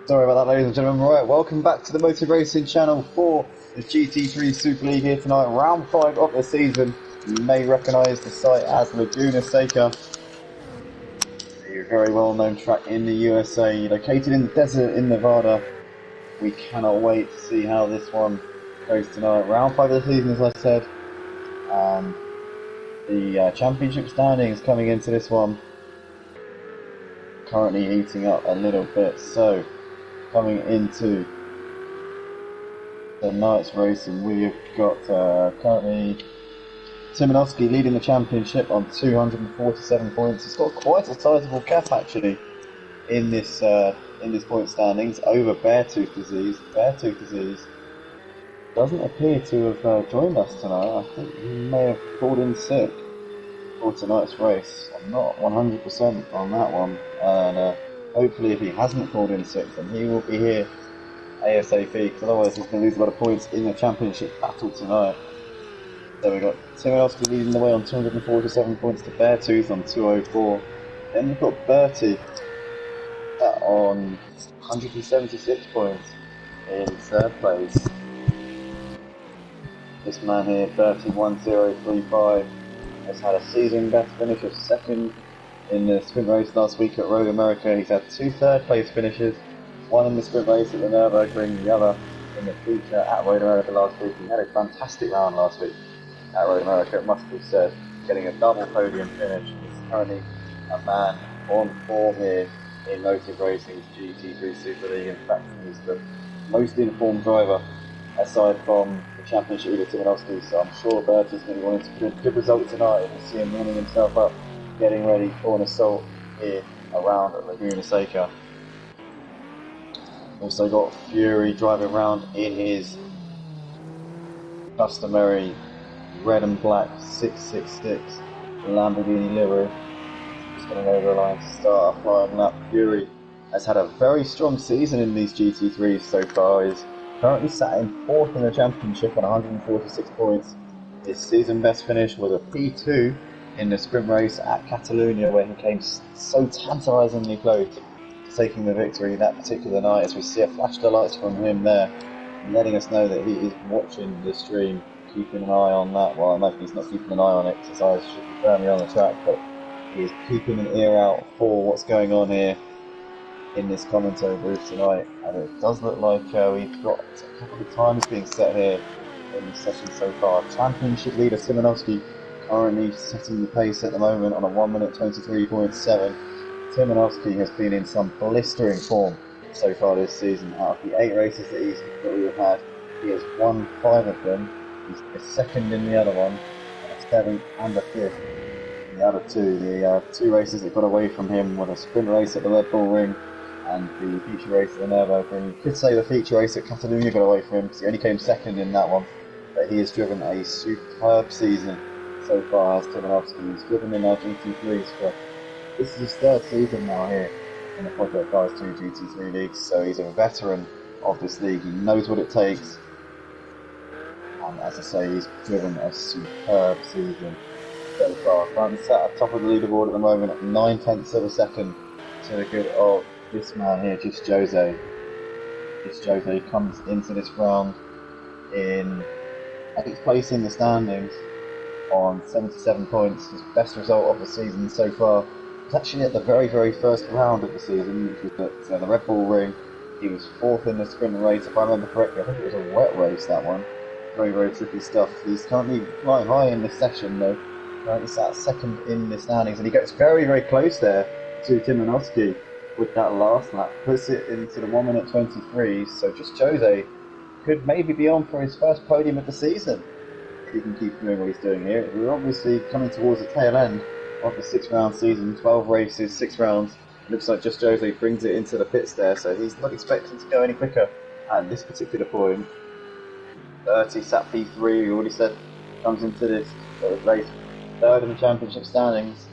Sorry about that, ladies and gentlemen. Right, welcome back to the Motor Racing channel for the GT3 Super League here tonight. Round 5 of the season. You may recognise the site as Laguna, Seca, a very well-known track in the USA, located in the desert in Nevada. We cannot wait to see how this one goes tonight. Round 5 of the season, as I said, and the championship standings coming into this one. Currently heating up a little bit, so coming into tonight's racing, we have got currently Timanowski leading the championship on 247 points. He's got quite a sizable gap actually in this point standings over Beartooth Disease. Beartooth Disease doesn't appear to have joined us tonight. I think he may have called in sick for tonight's race. I'm not 100% on that one, and hopefully if he hasn't called in sick, then he will be here ASAP, because otherwise he's going to lose a lot of points in the championship battle tonight. So we've got Timanowski leading the way on 247 points to Beartooth on 204. Then we've got Bertie on 176 points in third place. This man here, Bertie 1035, has had a season best finish of second in the sprint race last week at Road America. He's had 2 third place finishes, one in the sprint race at the Nürburgring, the other in the feature at Road America last week. He had a fantastic round last week at Road America, it must be said, getting a double podium finish. He's currently a man on form here in Motor Racing's GT3 Super League. In fact, he's the most informed driver aside from the championship leader Timanowski, so I'm sure Bertie's going to be wanting to get a good result tonight. You see him warming himself up, getting ready for an assault here around Laguna Seca. Also got Fury driving around in his customary red and black 666 Lamborghini livery. Just getting over the line to start a flying lap. Fury has had a very strong season in these GT3s so far. He's currently sat in 4th in the championship on 146 points. His season best finish was a P2 in the sprint race at Catalonia, where he came so tantalisingly close to taking the victory that particular night, as we see a flash of lights from him there, letting us know that he is watching the stream, keeping an eye on that. Well, I imagine he's not keeping an eye on it because his eyes should be firmly on the track, but he is keeping an ear out for what's going on here in this commentary booth tonight. And it does look like we've got a couple of times being set here in this session so far. Championship leader Timanowski currently setting the pace at the moment on a 1 minute 23.7. Timanowski has been in some blistering form so far this season. Out of the 8 races that we have had, he has won 5 of them. He's second in the other one, a 7th and a 5th in the other 2. The 2 races that got away from him were the sprint race at the Red Bull Ring and the feature race at the Nürburgring. You could say the feature race at Catalonia got away from him because he only came second in that one, but he has driven a superb season so far as Timanowski. He's driven in our GT3s for, this is his 3rd season now here in the Project Cars 2 GT3 leagues, so he's a veteran of this league. He knows what it takes, and as I say, he's driven a superb season so far. Currently sat at top of the leaderboard at the moment at 9/10 of a second to the good of this man here, Just Jose. Just Jose comes into this round in 8th place in the standings on 77 points. His best result of the season so far was actually at the very first round of the season, which was at the Red Bull Ring. He was 4th in the sprint race, if I remember correctly. I think it was a wet race, that one. Very tricky stuff. He's currently flying high in this session though. Currently sat 2nd in the standings, and he gets very close there to Timanowski with that last lap. Puts it into the 1 minute 23, so Just Jose could maybe be on for his first podium of the season if he can keep doing what he's doing here. We're obviously coming towards the tail end of the 6-round season, 12 races, 6 rounds. Looks like Just Jose brings it into the pits there, so he's not expecting to go any quicker at this particular point. 30 sat P3, we already said, comes into this race 3rd in the championship standings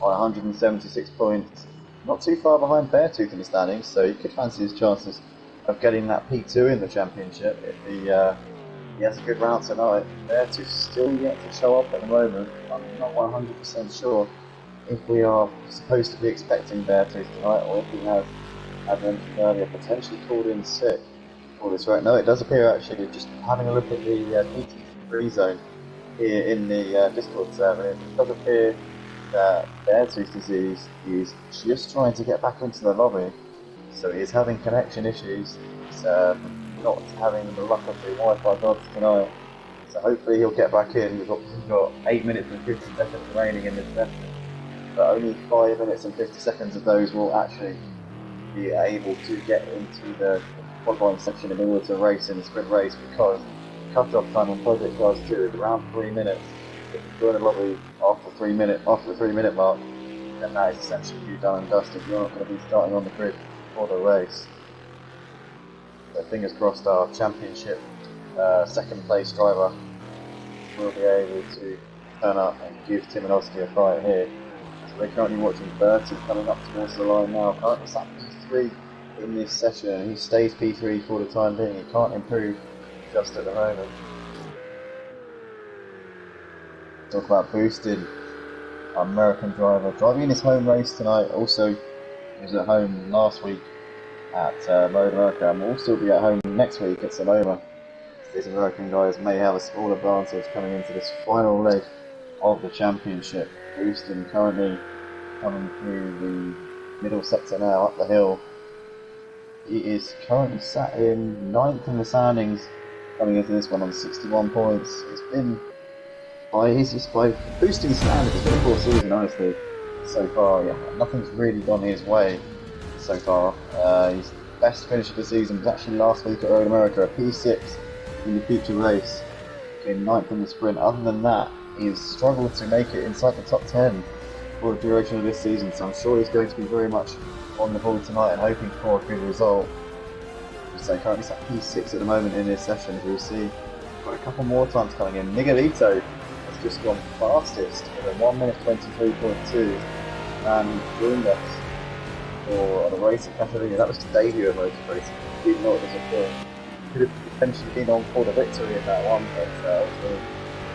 on 176 points. Not too far behind Beartooth in the standings, so he could fancy his chances of getting that P2 in the championship if he has a good round tonight. Beartooth still yet to show up at the moment. I'm not 100% sure if we are supposed to be expecting Beartooth tonight or if he has as mentioned earlier, potentially called in sick for this right. No, it does appear actually, just having a look at the GT3 zone here in the Discord server, it does appear that Beartooth's disease is just trying to get back into the lobby. So he's having connection issues. He's not having the luck of the Wi-Fi gods tonight. So hopefully he'll get back in. We've obviously got 8 minutes and 50 seconds remaining in this session. But only 5 minutes and 50 seconds of those will actually be able to get into the qualifying section in order to race in the sprint race, because the cut-off time on Project Cars 2 is around 3 minutes. If you join the lobby after the 3 minute mark, then that is essentially you done and dusted. You're not going to be starting on the grid for the race. So fingers crossed our championship second place driver will be able to turn up and give Timonovsky a fight here. So we're currently watching Bertie coming up towards the line now. Currently sat P3 in this session. He stays P3 for the time being. He can't improve just at the moment. Talk about boosting our American driver. Driving in his home race tonight. Also, he was at home last week at Road America, and will also be at home next week at Sonoma. These American guys may have a small advantage coming into this final leg of the championship. Booston currently coming through the middle sector now, up the hill. He is currently sat in 9th in the standings, coming into this one on 61 points. It's been, by Booston's standards, it's been a poor season, honestly, so far. Yeah, nothing's really gone his way so far. His best finish of the season was actually last week at Road America, a P6 in the feature race, in 9th in the sprint. Other than that, he's struggled to make it inside the top 10 for the duration of this season, so I'm sure he's going to be very much on the ball tonight and hoping for a good result. So currently at P6 at the moment in this session, as we'll see. Got a couple more times coming in. Miguelito has just gone fastest with a 1 minute 23.2 and joined us for the race at Catalunya. That was his debut at motor racing. Even though it was a point, could have potentially been on for the victory in that one, but obviously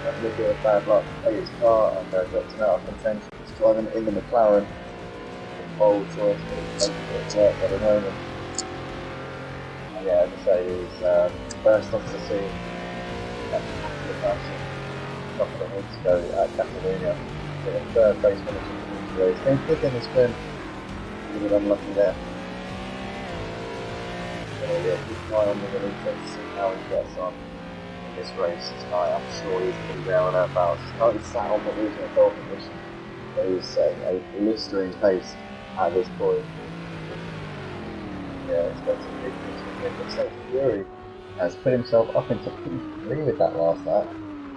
a little bit of bad luck to play his car and dropped him out of contention. He's driving in the McLaren. A bold choice, but it's work at the moment. And yeah, as I say, he's first off the scene at a couple of weeks ago at Catalunya. Getting third place finish in the race. Came fifth in the sprint. A little bit unlucky there. Yeah, keep an eye on the release to see how he gets on in this race tonight. I'm sure he's pretty there on thereabouts. He's currently sat on the regional pole position, but he's setting a blistering pace at this point. Yeah, expecting big things from him. Looks like Fury has put himself up into P3 with that last lap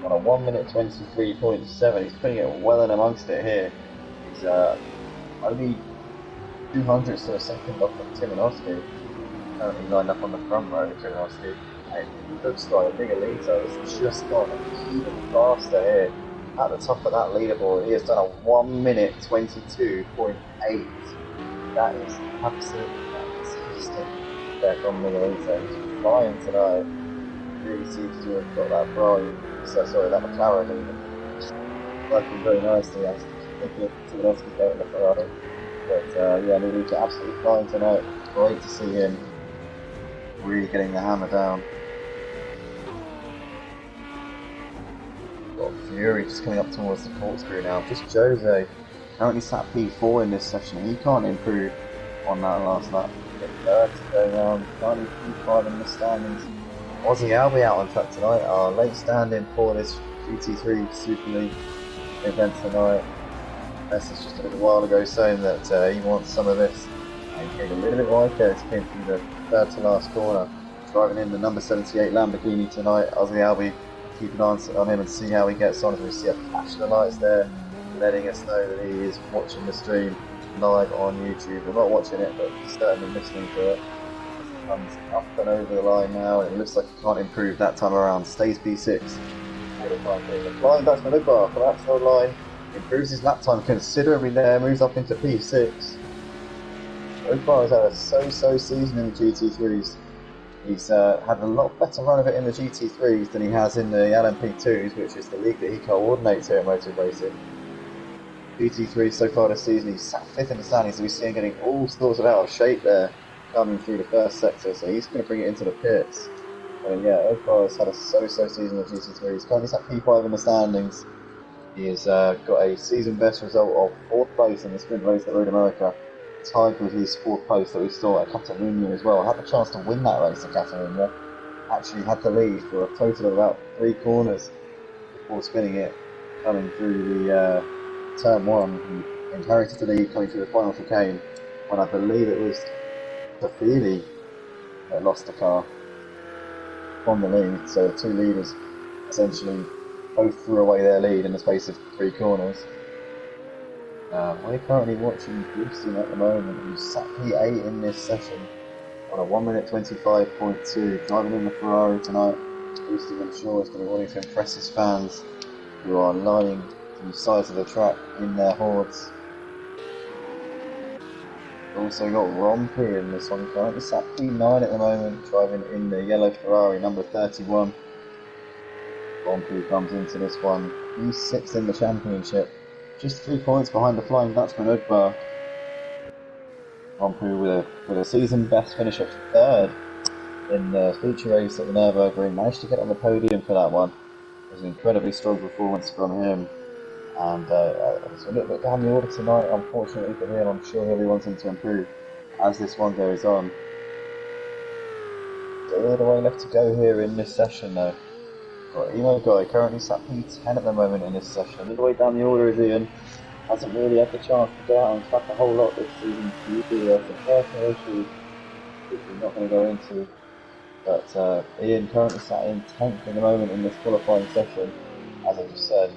on a 1 minute 23.7. He's putting it well in amongst it here. He's only 200ths of a second off of Timonovsky. Currently lined up on the front row of Timonovsky. And it looks like Miguelito has just gone even faster here at the top of that leaderboard. He has done a 1 minute 22.8. That is absolutely fantastic there from Miguelito. He's flying tonight. Really seems to have got that that McLaren even working very nicely. I think Timonovsky going in the Ferrari. But yeah, Miguelito absolutely flying tonight. Great to see him really getting the hammer down. Got Fury just coming up towards the corkscrew now. Just Jose, currently sat P4 in this session. He can't improve on that last lap. Third to go round, currently P5 in the standings. Aussie Albi out on track tonight. Our late stand-in for this GT3 Super League event tonight. Message just a little while ago saying that he wants some of this. And he came a little bit wide there. He came through the third to last corner. Driving in the number 78 Lamborghini tonight. Aussie Albi, keep an eye on him and see how he gets on. As we see a flash of the lights there, letting us know that he is watching the stream live on YouTube. We're not watching it, but certainly listening to it. Comes up and over the line now, and it looks like he can't improve that time around. Stays P6. The flying Dutchman Udvar for that third line. Improves his lap time considerably there, moves up into P6. Udvar has had a so-so season in the GT3s. He's had a lot better run of it in the GT3s than he has in the LMP2s, which is the league that he coordinates here at Motor Racing. GT3 so far this season, he's sat 5th in the standings, so we see him getting all sorts of out of shape there coming through the first sector, so he's going to bring it into the pits. And yeah, Ocar has had a so-so season of GT3. He's currently at P5 in the standings. He has got a season best result of 4th place in the sprint race at Road America, tied with his 4th place that we saw at Catalunya as well. Had the chance to win that race at Catalunya. Actually had the lead for a total of about 3 corners before spinning it, coming through the turn 1. He inherited the lead coming through the final chicane, when I believe it was Tafili that lost the car from the lead. So the 2 leaders essentially both threw away their lead in the space of 3 corners. We're currently watching Houston at the moment, who's sat P8 in this session on a 1 minute 25.2, driving in the Ferrari tonight. Houston, I'm sure, is going to be wanting to impress his fans, who are lining the sides of the track in their hordes. Also got Rompu in this one, currently sat P9 at the moment, driving in the yellow Ferrari number 31. Rompu comes into this one, he's 6th in the championship, just 3 points behind the Flying Dutchman Udvar. Rompu with a season best finish of 3rd in the feature race at the Nürburgring, managed to get on the podium for that one. It was an incredibly strong performance from him. And it's a little bit down the order tonight, unfortunately for him. I'm sure he'll be wanting to improve as this one goes on. All the way left to go here in this session though. Got Emo Guy currently sat P10 at the moment in this session. A little way down the order is Ian. Hasn't really had the chance to go out and track a whole lot this season. Usually there's some personal issues which we're not going to go into. But Ian currently sat in 10th at the moment in this qualifying session. As I just said,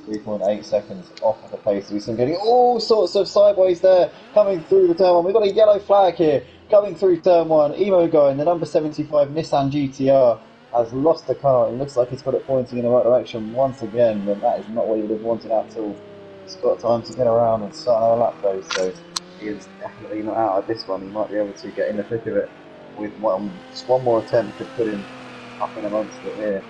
3.8 seconds off of the pace. We've been getting all sorts of sideways there coming through the turn 1. We've got a yellow flag here coming through turn 1. Emo Guy in the number 75 Nissan GTR has lost the car. It looks like he's got it pointing in the right direction once again, but that is not what he would have wanted at all. He's got time to get around and start another lap though, so he is definitely not out of this one. He might be able to get in the thick of it with just one more attempt to put him up in amongst it here.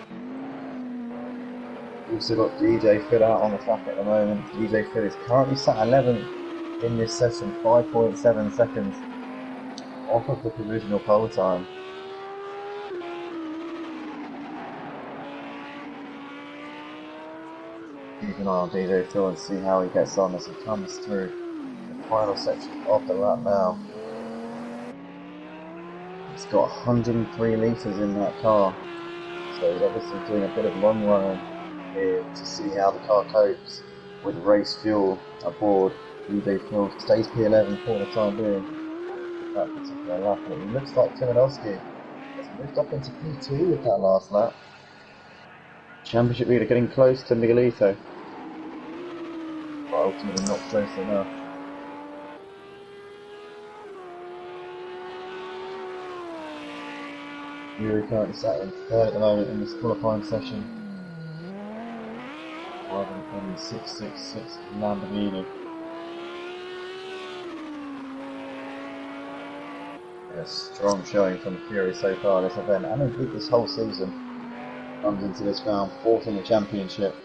Also got DJ Phil out on the track at the moment. DJ Phil is currently sat 11th in this session, 5.7 seconds off of the provisional pole time. Keep an eye on DJ Phil and see how he gets on as he comes through the final section of the lap now. He's got 103 litres in that car, so he's obviously doing a bit of long running here to see how the car copes with race fuel aboard. DJ Phil stays P11 for the time being that particular lap, and it looks like Timanowski has moved up into P2 with that last lap. Championship leader getting close to Miguelito, but ultimately not close enough. Yuri currently sat in 3rd at the moment in this qualifying session, driving in the 666 Lamborghini. A strong showing from Fury so far this event, and indeed this whole season. Comes into this round 4th in the championship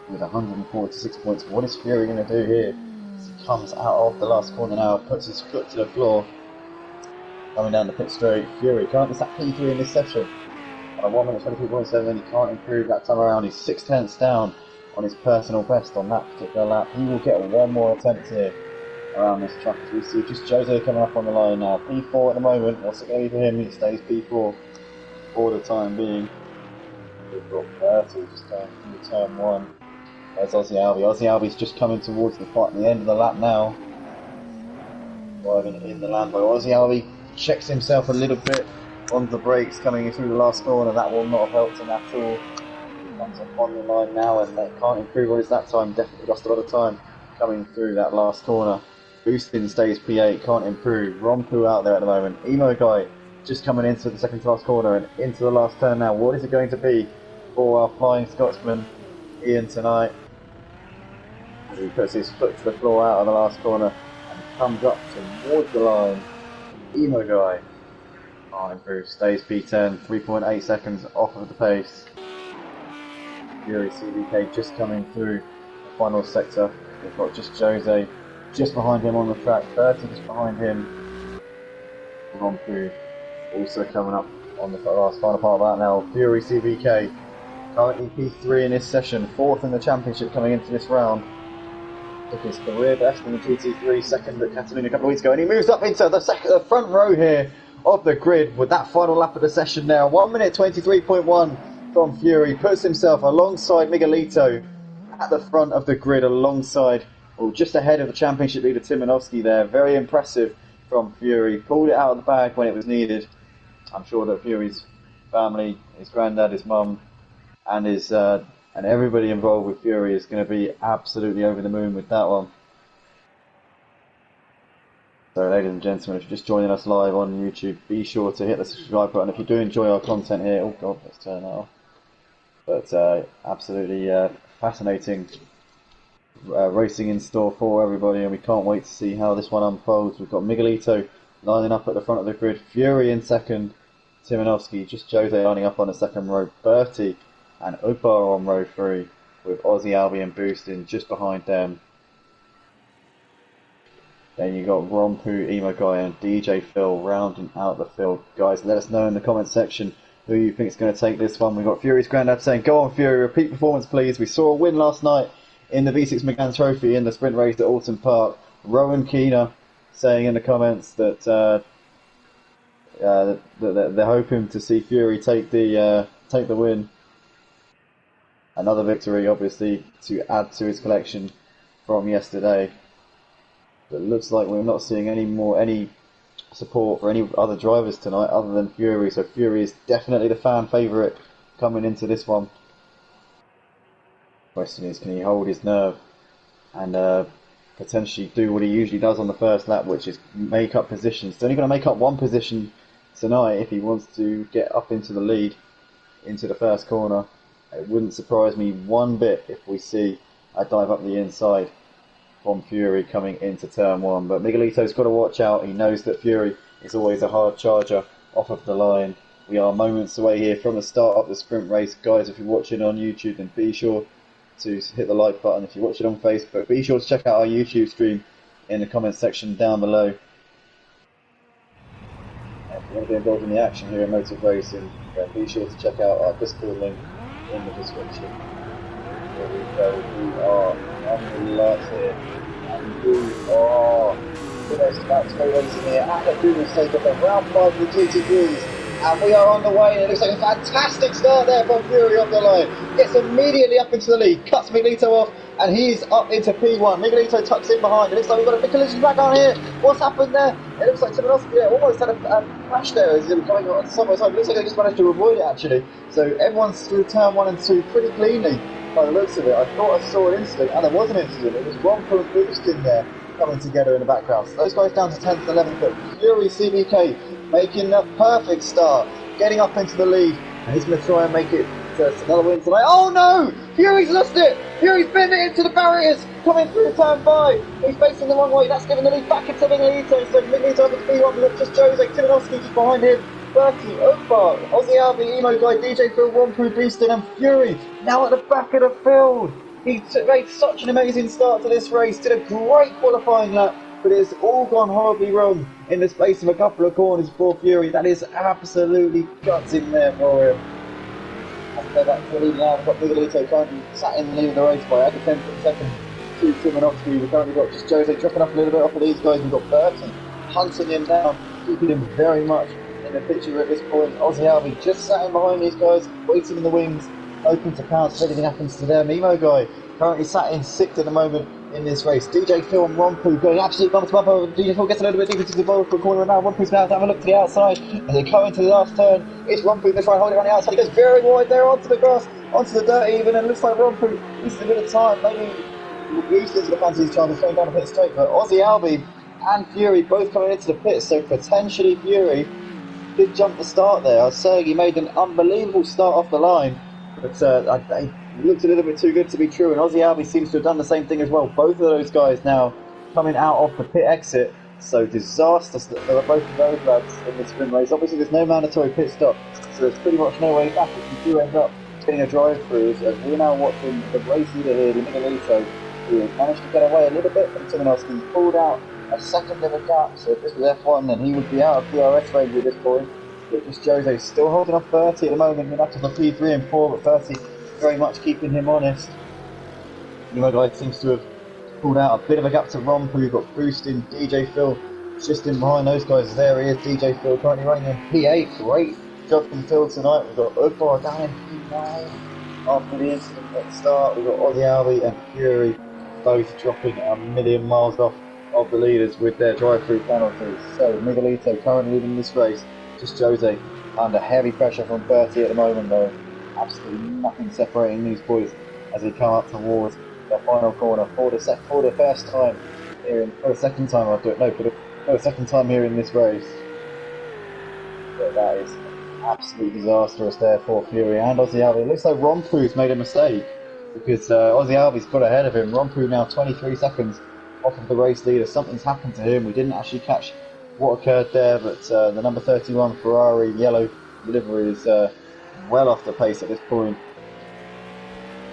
with 146 points. What is Fury going to do here? He comes out of the last corner now, puts his foot to the floor, coming down the pit straight. Fury currently sat P3 in this session on a 1 minute 23.7. He can't improve that time around. He's 6/10 down on his personal best on that particular lap. He will get one more attempt here around this track. As we see just Jose coming up on the line now. P4 at the moment. What's it going to be for him? He stays P4 for the time being. We've got 30 just going through turn 1. There's Aussie Albie. Aussie Albie's just coming towards the end of the lap now. Driving in the Lambo. Aussie Albie checks himself a little bit on the brakes coming through the last corner. That will not have helped him at all. He comes up on the line now and they can't improve on his lap time. Definitely lost a lot of time coming through that last corner. Boostin stays P8, can't improve. Rompu out there at the moment. Emo Guy just coming into the second to last corner and into the last turn now. What is it going to be for our Flying Scotsman Ian tonight? As he puts his foot to the floor out of the last corner and comes up towards the line. Emo Guy can't improve, stays P10, 3.8 seconds off of the pace. Fury CDK just coming through the final sector. We've got just Jose just behind him on the track, 30 just behind him. Rompu also coming up on the last final part of that now. Fury CVK currently P3 in this session, 4th in the championship coming into this round. Took his career best in the GT3, second at Catalunya a couple of weeks ago, and he moves up into the front row here of the grid with that final lap of the session now. 1 minute 23.1 from Fury, puts himself alongside Miguelito at the front of the grid, alongside, well, just ahead of the championship leader Timonovsky there. Very impressive from Fury, pulled it out of the bag when it was needed. I'm sure that Fury's family, his granddad, his mum, and his and everybody involved with Fury is going to be absolutely over the moon with that one. So, ladies and gentlemen, if you're just joining us live on YouTube, be sure to hit the subscribe button. If you do enjoy our content here, oh god, let's turn that off. But absolutely fascinating racing in store for everybody, and we can't wait to see how this one unfolds. We've got Miguelito lining up at the front of the grid, Fury in second, Timonovsky, just Jose lining up on the second row, Bertie and Ubar on row 3, with Aussie Albion boosting just behind them. Then you got Rompu, Emo Guy and DJ Phil rounding out the field. Guys, let us know in the comment section who you think is going to take this one. We've got Fury's granddad saying, "Go on Fury, repeat performance please." We saw a win last night in the V6 McGann Trophy in the sprint race at Alton Park. Rowan Keener saying in the comments that they're hoping to see Fury take the win. Another victory, obviously, to add to his collection from yesterday. But it looks like we're not seeing any support for any other drivers tonight other than Fury. So Fury is definitely the fan favourite coming into this one. Question is, can he hold his nerve and potentially do what he usually does on the first lap, which is make up positions. He's only going to make up one position tonight if he wants to get up into the lead into the first corner. It wouldn't surprise me one bit if we see a dive up the inside from Fury coming into turn 1. But Miguelito's got to watch out. He knows that Fury is always a hard charger off of the line. We are moments away here from the start of the sprint race. Guys, if you're watching on YouTube, then be sure to hit the like button. If you're watching on Facebook, be sure to check out our YouTube stream in the comments section down below. If you want to be involved in the action here in motor racing, then be sure to check out our Discord link in the description. Here we go, we are on the lights here, and we are about to go racing here at Laguna, Seca, for round 5 of the GT3s, and we are on the way, and it looks like a fantastic start there from Fury on the line. Gets immediately up into the lead, cuts Miguelito off, and he's up into P1. Miguelito tucks in behind. It looks like we've got a collision back on here. What's happened there? It looks like Timonovsky almost had a crash there as he was going on side by side. It looks like they just managed to avoid it actually. So everyone's through turn 1 and 2 pretty cleanly by the looks of it. I thought I saw an incident, and there was an incident. It was Rompu and Boost in there coming together in the background. So those guys down to 10th and 11th, but Fury CVK making a perfect start, getting up into the lead, and he's going to try and make it another win tonight. Oh no! Fury's lost it! Fury's been it into the barriers, coming through turn 5. He's facing the wrong way. That's giving the lead back into Miguelito. So Miguelito up to P1, we've got just Jose, Timonovsky just behind him. Bertie, Oakbar, Aussie Albi, Emo Guy, DJ Phil, Rompu, Beaston and Fury now at the back of the field. He made such an amazing start to this race, did a great qualifying lap, but it's all gone horribly wrong in the space of a couple of corners for Fury. That is absolutely gutting there for him. Let's go back to the lead now. We've got Miguelito currently sat in the lead of the race by a tenth of a second to Timonovsky. We've currently got just Jose dropping up a little bit off of these guys. We've got Bertie hunting him down, keeping him very much in the picture at this point. Aussie Albi just sat in behind these guys, waiting in the wings, hoping to pounce if anything happens to them. Emo Guy currently sat in 6th at the moment in this race. DJ Phil and Rompu going absolute bumper to bumper. DJ Phil gets a little bit deeper to the ball for a corner, and now Rompu's about to have a look to the outside as they come into the last turn. It's Rompu going to try and hold it on the outside. He goes very wide there onto the grass, onto the dirt even, and it looks like Rompu needs a bit of time. Maybe used into the fancy chances going down the pit straight, but Aussie Albi and Fury both coming into the pits, so potentially Fury did jump the start there. I was saying he made an unbelievable start off the line, but it looked a little bit too good to be true, and Aussie Albi seems to have done the same thing as well. Both of those guys now coming out of the pit exit, so disastrous for both of those lads in the sprint race. Obviously there's no mandatory pit stop, so there's pretty much no way back if you do end up getting a drive-through, as we're now watching the race leader here, the Miguelito, who has managed to get away a little bit from Timonovsky. He's pulled out a second of a gap, so if this was F1 then he would be out of DRS range at this point. But just Jose still holding off 30 at the moment, in after the P3 and 4, but 30 very much keeping him honest. Guy seems to have pulled out a bit of a gap to Rompu, got boosting DJ Phil just in behind those guys. There he is, DJ Phil currently running in P8. Great job from Phil tonight. We've got Ubar down in P9 after the incident at the start. We've got Ozzy Albi and Fury both dropping a million miles off of the leaders with their drive-through penalties. So Miguelito currently leading this race. Just Jose under heavy pressure from 30 at the moment though. Absolutely nothing separating these boys as they come up towards the final corner for the first time here for the second time I'll do it. No, for the second time here in this race. But that is absolutely disastrous there for Fury and Ozzy Albi. It looks like Rompu's made a mistake because Ozzy Albi's got ahead of him. Rompu now 23 seconds off of the race leader. Something's happened to him. We didn't actually catch what occurred there, but the number 31 Ferrari yellow livery is well off the pace at this point.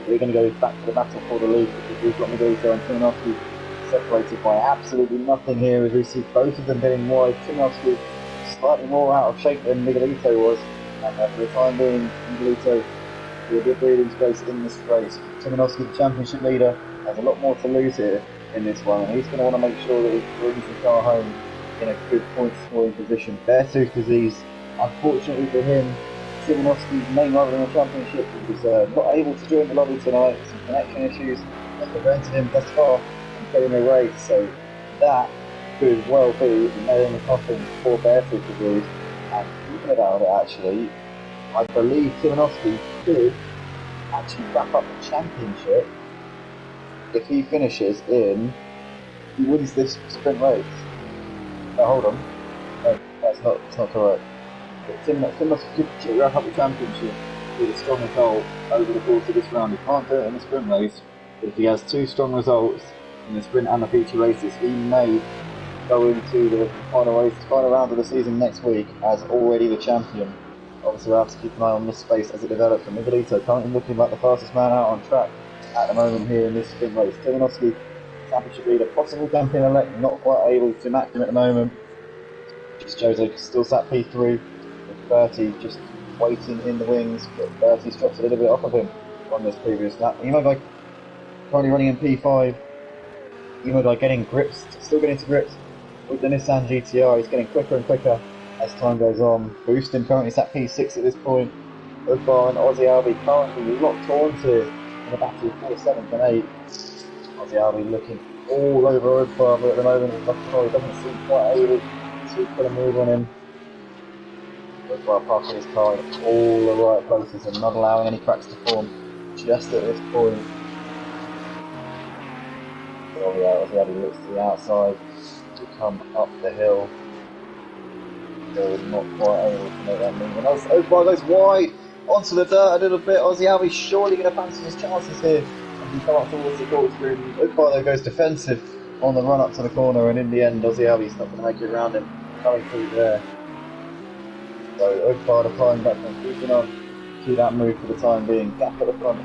We're going to go back to the battle for the lead because we've got Miguelito and Timonowski separated by absolutely nothing here as we see both of them getting wide. Timonowski slightly more out of shape than Miguelito was, and for the time being Miguelito with a good breathing space in this race. Timonowski, the championship leader, has a lot more to lose here in this one, and he's going to want to make sure that he brings the car home in a good point scoring position. Beartooth disease, unfortunately for him, Timonowski's main rival in the championship was not able to join the lobby tonight. Some connection issues that prevented him thus far from getting a race, so that could well be the nail in the coffin for Beartooth disease. And thinking about it actually, I believe Timonowski could actually wrap up the championship if he finishes in, he wins this sprint race. No, hold on. No, that's not correct. But Timonowski could wrap up the championship with a strong result over the course of this round. He can't do it in the sprint race, but if he has two strong results in the sprint and the feature races, he may go into the final round of the season next week as already the champion. Obviously we'll have to keep an eye on this space as it develops. And Miguelito currently looking like the fastest man out on track at the moment here in this sprint race. Timonowski, championship leader, possible champion-elect, not quite able to match him at the moment. Just Jose still sat P3 with 30 just waiting in the wings, but 30's dropped a little bit off of him on this previous lap. Guy currently running in P5. Guy getting grips, still getting to grips with the Nissan GTR. He's getting quicker and quicker as time goes on. Boosting currently sat P6 at this point. Udbar and Ozzy Albi currently locked horns here in the battle for 7th and 8th. Ozzy Albi looking all over Udbar, but at the moment he doesn't seem quite able to put a move on him. Udbar parking his car in all the right places and not allowing any cracks to form just at this point. Ozzy Albi looks to the outside to come up the hill. Still not quite able to make that move. And Udbar goes wide onto the dirt a little bit. Ozzy Albi surely going to fancy his chances here as he come up towards the corkscrew. Udbar though goes defensive on the run up to the corner, and in the end Ozzy Albi's not going to make it around him coming through there. So Udbar applying back and keeping on to that move for the time being. Gap at the front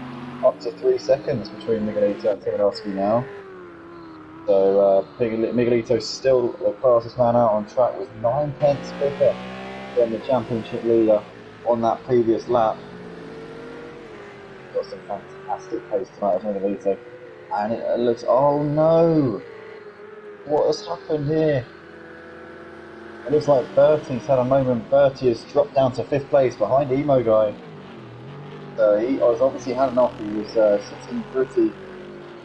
up to 3 seconds between Miguelito and Timonowski now. So Miguelito still the fastest man out on track with 9 tenths quicker than the championship leader on that previous lap. Got some fantastic pace tonight with Miguelito, and it looks, oh no, what has happened here? It looks like Bertie's had a moment. Bertie has dropped down to 5th place behind Emo Guy. So he has obviously had enough. He was sitting pretty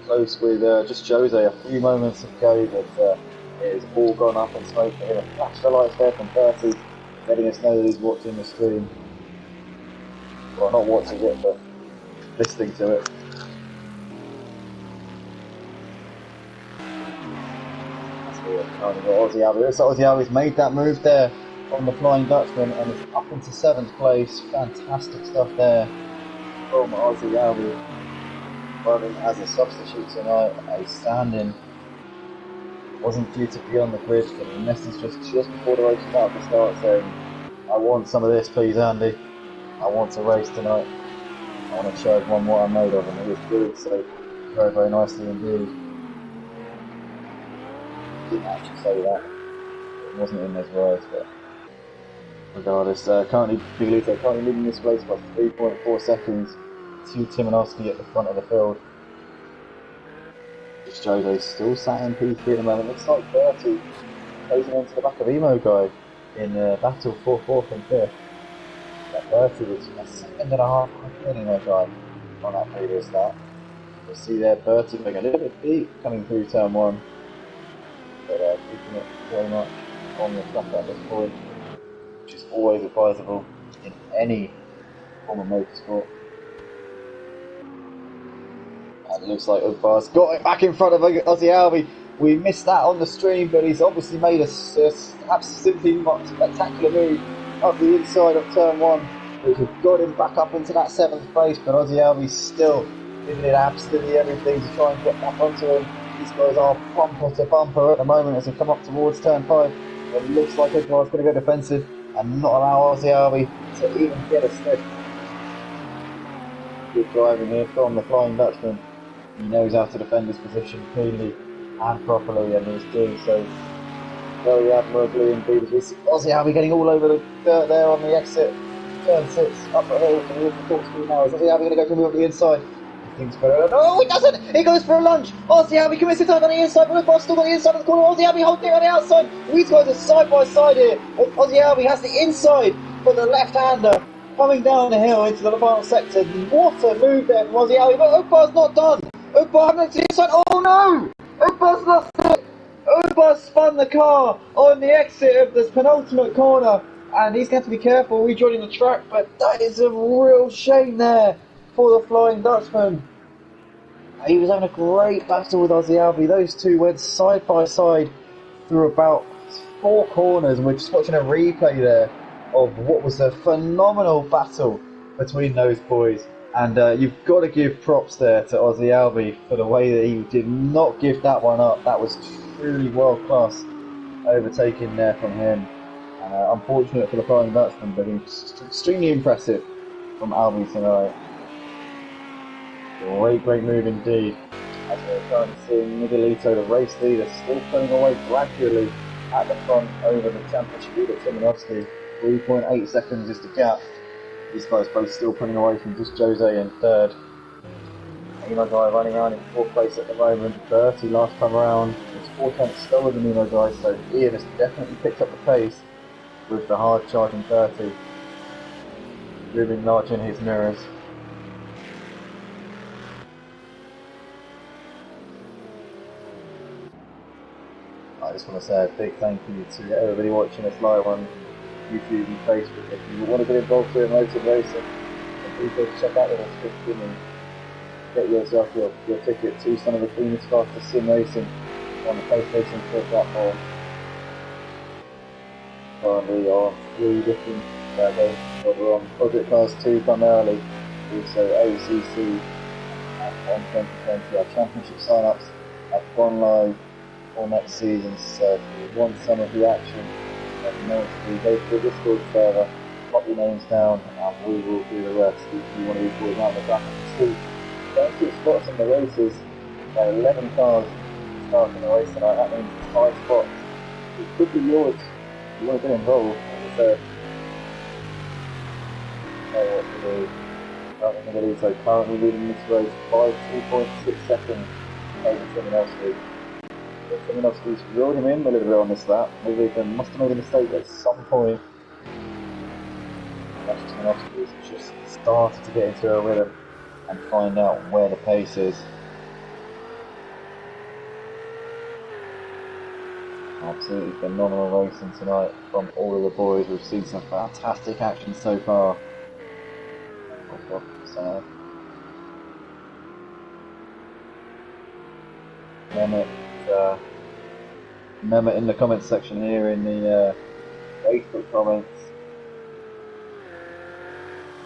close with just Jose a few moments ago, but it has all gone up in smoke for him. A flash of lights there from Bertie, letting us know that he's watching the stream. Well, not watching it, but listening to it. Ozzy Albi. Looks like Ozzy Albi's made that move there on the Flying Dutchman and is up into 7th place. Fantastic stuff there from Ozzy Albi. Running as a substitute tonight, a stand-in. Wasn't due to be on the grid, but he messaged just before the race was about to start saying, I want some of this please Andy. I want to race tonight. I want to show everyone what I'm made of, and he was doing so very, very nicely indeed. didn't actually say that. It wasn't in those words, but regardless, currently Biglito currently leading this race by 3.4 seconds to Timanowski at the front of the field. Jojo's still sat in P3 at the moment. Looks like Bertie closing into the back of Emo Guy in battle for 4th and 5th. That Bertie was a second and a half quicker Emo Guy on that previous lap. You'll see there Bertie going a little bit deep coming through turn 1, but keeping it very much on the track at this point, which is always advisable in any form of motorsport. And it looks like Ugbar's got it back in front of Ozzy Albi. We missed that on the stream, but he's obviously made a absolutely spectacular move up the inside of turn 1, which has got him back up into that 7th place, but Ozzy Albi's still giving it absolutely everything to try and get back onto him. These guys are bumper to bumper at the moment as they come up towards turn 5. It looks like Ugbar's going to go defensive and not allow Ozzy Albi to even get a sniff. Good driving here from the Flying Dutchman. He knows how to defend his position cleanly and properly, and he's doing so very admirably indeed. As we see Ozzy Albi getting all over the dirt there on the exit. Turn 6, up the hill towards the corkscrew now. Is Ozzy Albi going to go to move up the inside? He thinks better. No, he doesn't! He goes for a lunge! Ozzy Albi commits to turn on the inside, but Ugbar's still on the inside of the corner. Ozzy Albi holding it on the outside. These guys are side by side here. Ozzy Albi has the inside for the left-hander coming down the hill into the final sector. What a move there from Ozzy Albi, but Ugbar's not done. Ugbar having to the inside. Oh no! Ugbar's lost it! Ugbar spun the car on the exit of this penultimate corner, and he's going to be careful rejoining the track, but that is a real shame there for the Flying Dutchman. He was having a great battle with Ozzy Albi. Those two went side by side through about 4 corners, and we're just watching a replay there of what was a phenomenal battle between those boys. And you've got to give props there to Ozzy Albi for the way that he did not give that one up. That was truly world class overtaking there from him. And unfortunate for the Flying Dutchman, but extremely impressive from Albi tonight. Great move indeed. As we're currently seeing Miguelito, the race leader, still pulling away gradually at the front over the championship leader Timanowski. 3.8 seconds is the gap. These guys both still pulling away from just Jose in 3rd. Emo Guy running around in 4th place at the moment. 30 last time around. It's 4 tenths slower than Emo Guy, so Ian has definitely picked up the pace with the hard charging 30. Moving large in his mirrors. I just want to say a big thank you to everybody watching us live on YouTube and Facebook. If you want to get involved in motor racing, then please go check out the description and get yourself your ticket to some of the cleanest, fastest sim racing on the PlayStation 4 platform. Currently on 3 different games. We're on Project Cars 2 primarily, also ACC and on 2020. Our championship sign-ups have gone live for next season, so if you want some of the action, go to the Discord server, pop your names down, and we will do the rest. If you want to be calling out the back of the street, don't get spots in the races. There are 11 cars starting the race tonight. That means it's 5 spots. It could be yours if you want to get involved. As I said, know what to do. Miguelito currently leading this race by 2.6 seconds over Timanowski. Timanowski's reeled him in a little bit on this lap. Maybe they must have made a mistake at some point. Timanowski has just started to get into a rhythm and find out where the pace is. Absolutely phenomenal racing tonight from all of the boys. We've seen some fantastic action so far. Mehmet in the comments section here in the Facebook comments,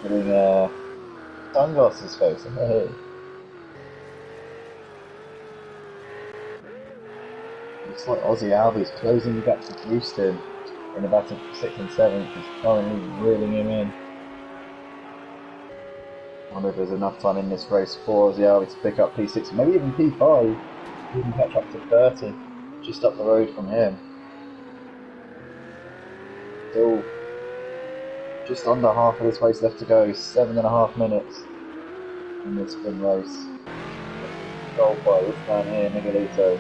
putting sunglasses face. Hey. Looks like Ozzy Albi's closing the gap to Houston in the battle for 6th and 7th. He's currently reeling him in. I wonder if there's enough time in this race for Ozzy Albi to pick up P6, maybe even P5, even catch up to 30. just up the road from him. Still just under half of this race left to go, 7.5 minutes in this sprint race. Goal by this man here, Miguelito.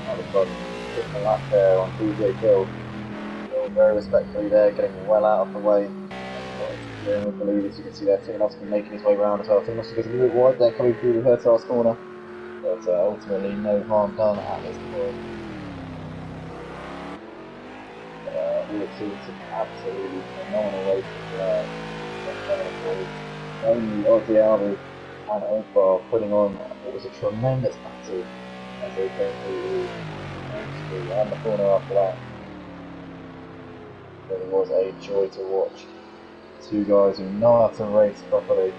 That was got a lap there on DJ Hill. Still very respectfully there, getting well out of the way. With the lead, as you can see there, Timanovsky making his way around as well. Timanovsky goes a little bit wide there, coming through the Hertas corner. But ultimately, no harm done at this point. We have seen some absolutely phenomenal races only Ozzy Albi and Oakbar putting on what was a tremendous battle as they came through and the corner after that. But it was a joy to watch. Two guys who know how to race properly.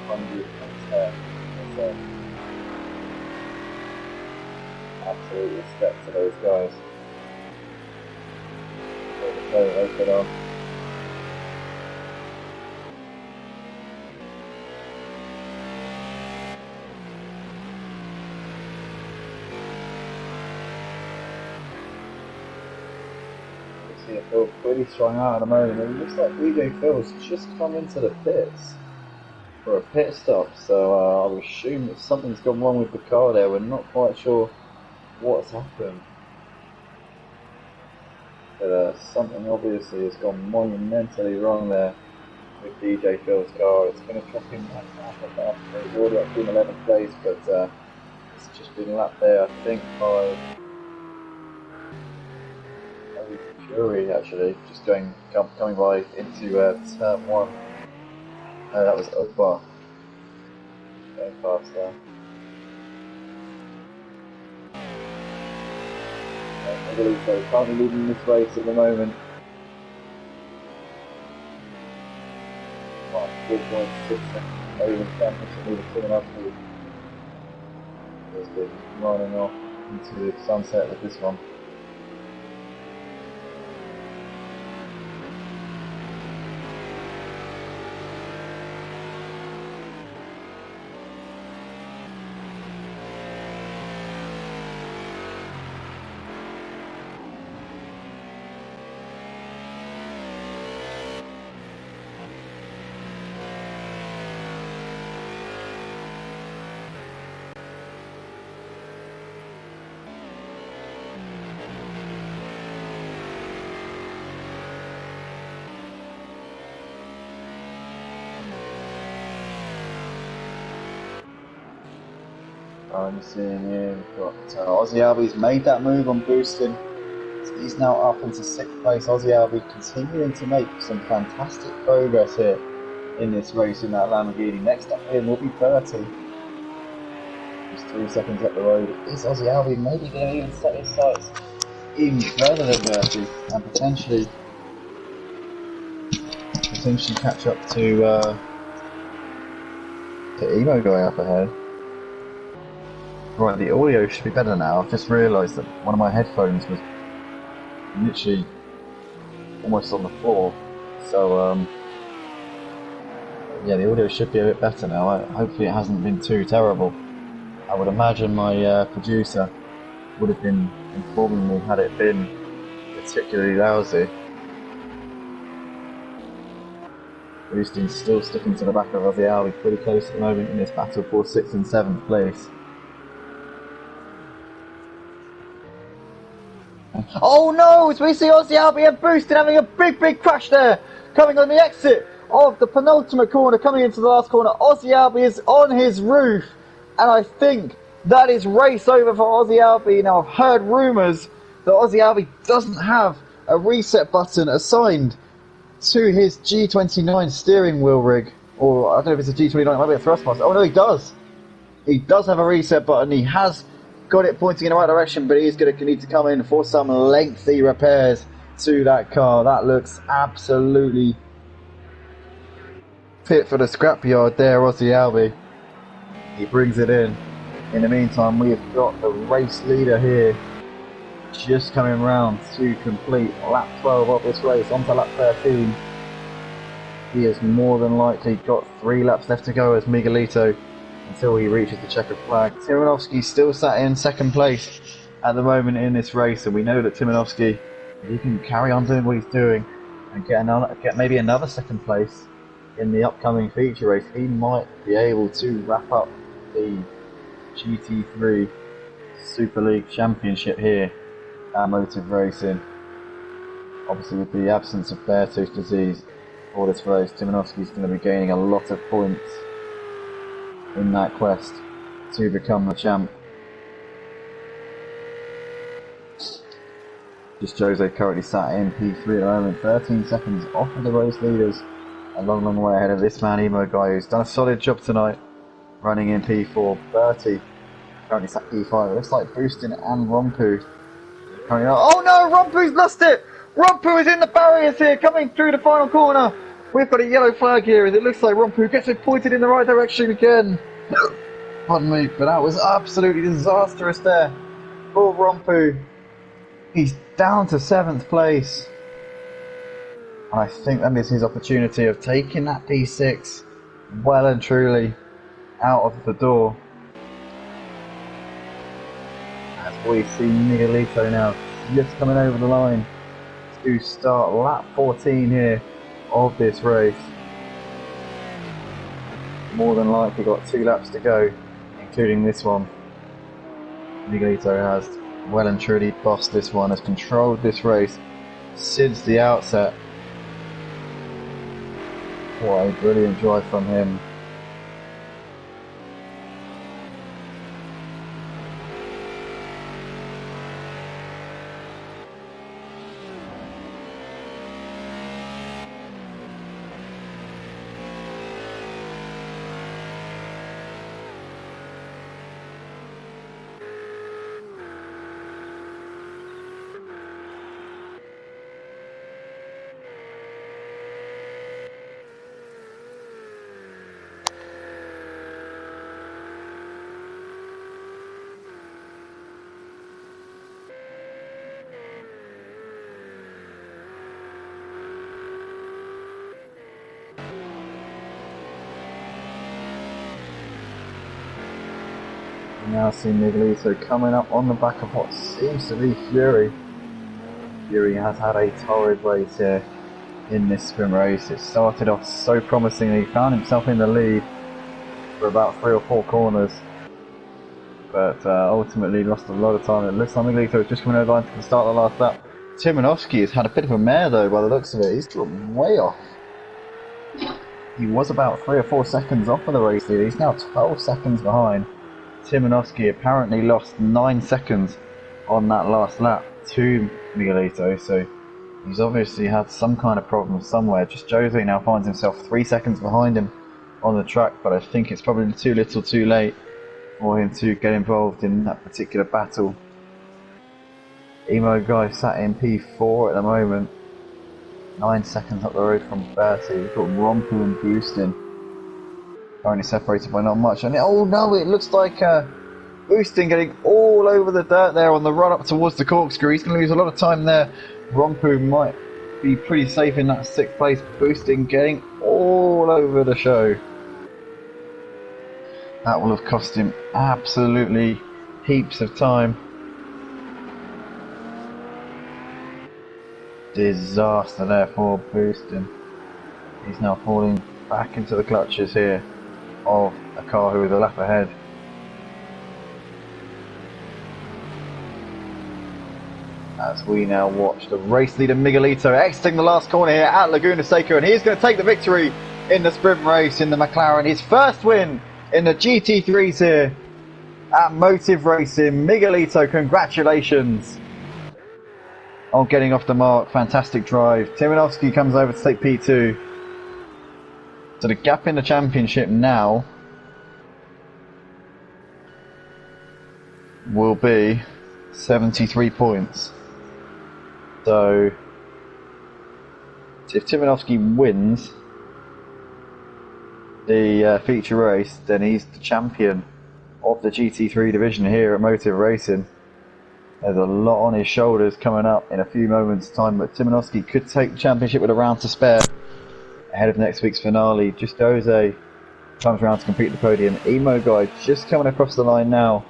110%. Absolute respect to those guys. For the play they put on. See Phil pretty strong out at the moment. It looks like DJ Phil's just come into the pits for a pit stop, so I would assume that something's gone wrong with the car there. We're not quite sure what's happened, but something obviously has gone monumentally wrong there with DJ Phil's car. It's going to drop him back up. He's already up to 11th place, but it's just been lapped there, I think, by Fury actually, just coming by into turn 1. That was Oakbar going past there. Miguelito currently leading this race at the moment. 4.6 over the championship leader Timanovsky has been running off into the sunset with this one. I'm seeing here, we've got Ozzy Albi's made that move on boosting. So he's now up into 6th place. Ozzy Albi continuing to make some fantastic progress here in this race in that Lamborghini. Next up here will be 30. Just 3 seconds up the road. Is Ozzy Albi maybe going to even set his sights even further than 30 and potentially catch up to Emo going up ahead? Right, the audio should be better now. I've just realised that one of my headphones was literally almost on the floor. So, yeah, the audio should be a bit better now. Hopefully it hasn't been too terrible. I would imagine my producer would have been informing me had it been particularly lousy. Boosting's still sticking to the back of Ozzy Albi, pretty close at the moment in this battle for 6th and 7th place. Oh no! As we see Ozzy Albi and Boosting having a big crash there, coming on the exit of the penultimate corner, coming into the last corner. Ozzy Albi is on his roof, and I think that is race over for Ozzy Albi. Now I've heard rumours that Ozzy Albi doesn't have a reset button assigned to his G29 steering wheel rig, or I don't know if it's a G29, maybe a thrustmaster. Oh no, he does. He does have a reset button. He has got it pointing in the right direction, but he's going to need to come in for some lengthy repairs to that car. That looks absolutely fit for the scrapyard there, Ozzy Albi. He brings it in. In the meantime, we have got the race leader here just coming round to complete lap 12 of this race, onto lap 13. He has more than likely got 3 laps left to go as Miguelito until he reaches the checkered flag. Timonovsky still sat in second place at the moment in this race, and we know that Timonovsky, if he can carry on doing what he's doing and get maybe another second place in the upcoming feature race, he might be able to wrap up the GT3 Super League Championship here at Motive Racing. Obviously, with the absence of Beartooth disease for this race, Timonovsky's going to be gaining a lot of points in that quest to become the champ. Just Jose currently sat in P3 at the moment, 13 seconds off of the race leaders. A long way ahead of this man, Emo guy, who's done a solid job tonight, running in P4. Bertie currently sat P5. It looks like Boostin and Rompu currently not. Oh no, Rompu's lost it! Rompu is in the barriers here, coming through the final corner. We've got a yellow flag here, as it looks like Rompu gets it pointed in the right direction again. Pardon me, but that was absolutely disastrous there for Rompu. He's down to 7th place. I think that is his opportunity of taking that P6 well and truly out of the door. As we see Miguelito now just coming over the line to start lap 14 here of this race. More than likely got 2 laps to go, including this one. Miguelito has well and truly bossed this one, has controlled this race since the outset. What a brilliant drive from him. Now see Miguelito coming up on the back of what seems to be Fury. Fury has had a torrid race here in this sprint race. It started off so promisingly, found himself in the lead for about 3 or 4 corners, but ultimately lost a lot of time. It looks like Miguelito is just coming over the line to start the last lap. Timonovsky has had a bit of a mare though by the looks of it. He's dropped way off. He was about 3 or 4 seconds off of the race leader. He's now 12 seconds behind. Timonovsky apparently lost 9 seconds on that last lap to Miguelito, so he's obviously had some kind of problem somewhere. Just Jose now finds himself 3 seconds behind him on the track, but I think it's probably too little too late for him to get involved in that particular battle. Emo guy sat in P4 at the moment, 9 seconds up the road from Bertie. We've got Rompu and Boostin currently separated by not much, and oh no, it looks like Boostin getting all over the dirt there on the run up towards the corkscrew. He's going to lose a lot of time there. Rompu might be pretty safe in that 6th place. Boostin getting all over the show. That will have cost him absolutely heaps of time. Disaster there for Boostin. He's now falling back into the clutches here of a car who is a lap ahead. As we now watch the race leader Miguelito exiting the last corner here at Laguna Seca, and he's going to take the victory in the sprint race in the McLaren. His first win in the GT3s here at Motive Racing. Miguelito, congratulations on getting off the mark. Fantastic drive. Timonovsky comes over to take P2. So the gap in the championship now will be 73 points. So if Timonovsky wins the feature race, then he's the champion of the GT3 division here at Motive Racing. There's a lot on his shoulders coming up in a few moments' time, but Timonovsky could take the championship with a round to spare ahead of next week's finale. Just Jose comes around to complete the podium. Emo guy just coming across the line now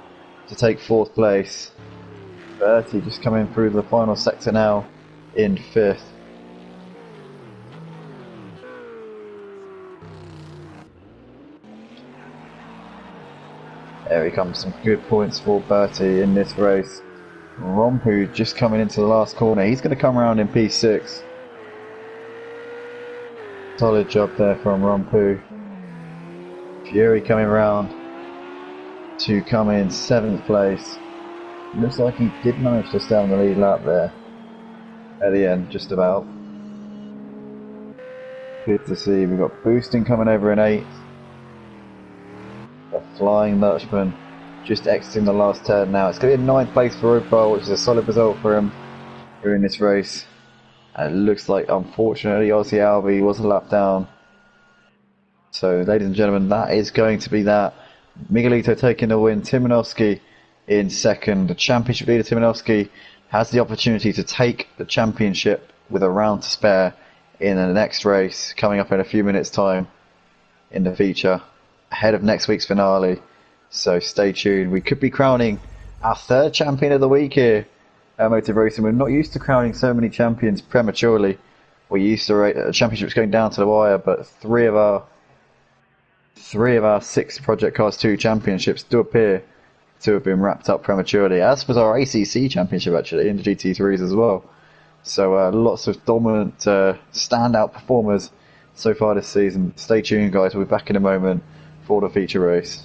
to take 4th place. Bertie just coming through the final sector now in 5th. There he comes, some good points for Bertie in this race. Rompu just coming into the last corner. He's going to come around in P6. Solid job there from Rompu. Fury coming around to come in 7th place. Looks like he did manage to stay on the lead lap there at the end, just about. Good to see. We've got Boosting coming over in 8th. A Flying Dutchman just exiting the last turn now. It's going to be a 9th place for Rupal, which is a solid result for him here in this race. And it looks like, unfortunately, Aussie Albi was a lap down. So, ladies and gentlemen, that is going to be that. Miguelito taking the win. Timonowski in 2nd. The championship leader, Timonowski, has the opportunity to take the championship with a round to spare in the next race, coming up in a few minutes' time in the feature, ahead of next week's finale. So stay tuned. We could be crowning our 3rd champion of the week here at Motive Racing. We're not used to crowning so many champions prematurely. We're used to championships going down to the wire, but three of our 6 Project Cars 2 championships do appear to have been wrapped up prematurely, as was our ACC championship actually in the GT3s as well. So lots of dominant standout performers so far this season. Stay tuned guys, we'll be back in a moment for the feature race.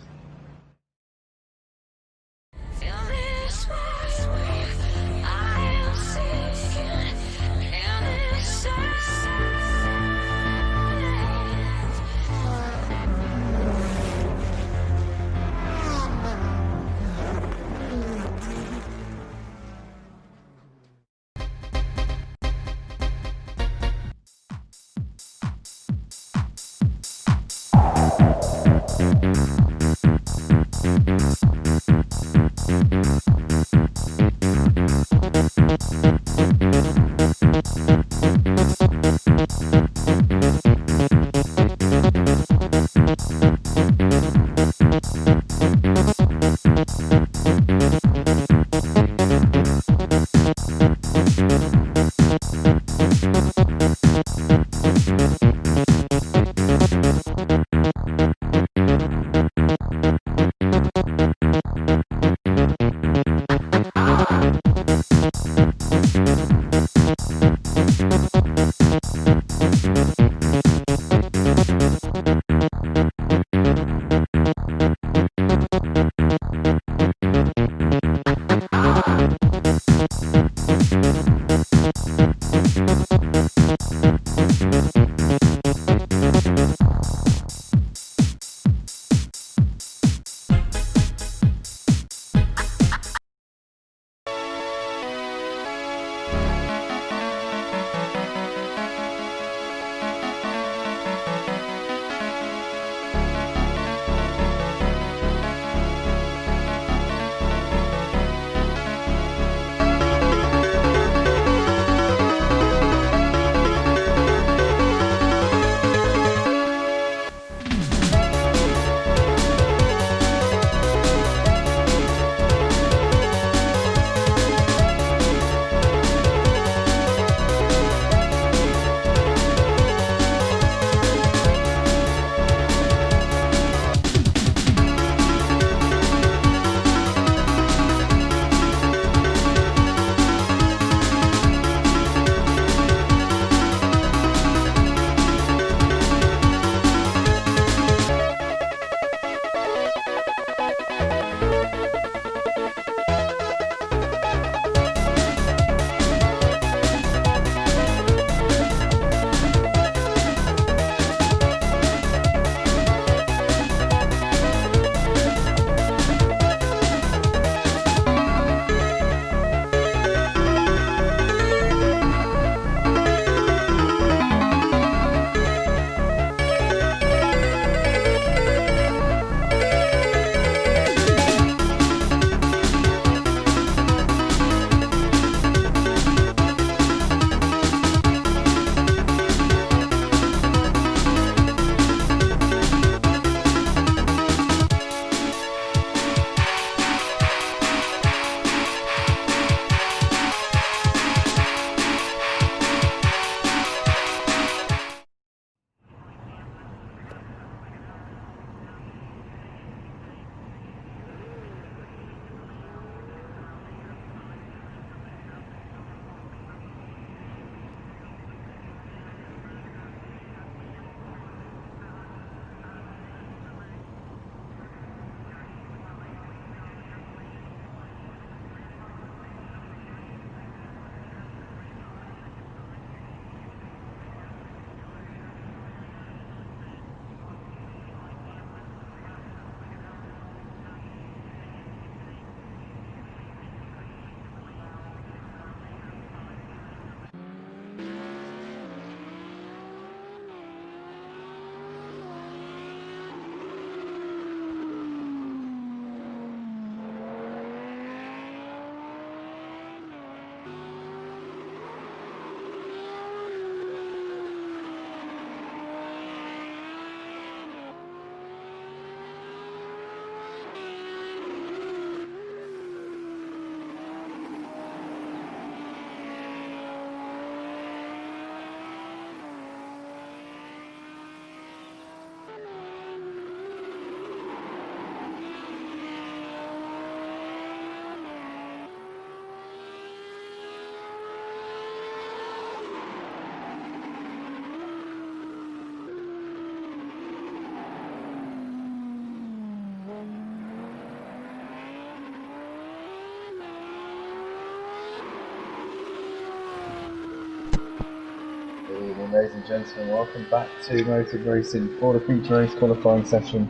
ladies and gentlemen, welcome back to Motive Racing for the feature race qualifying session.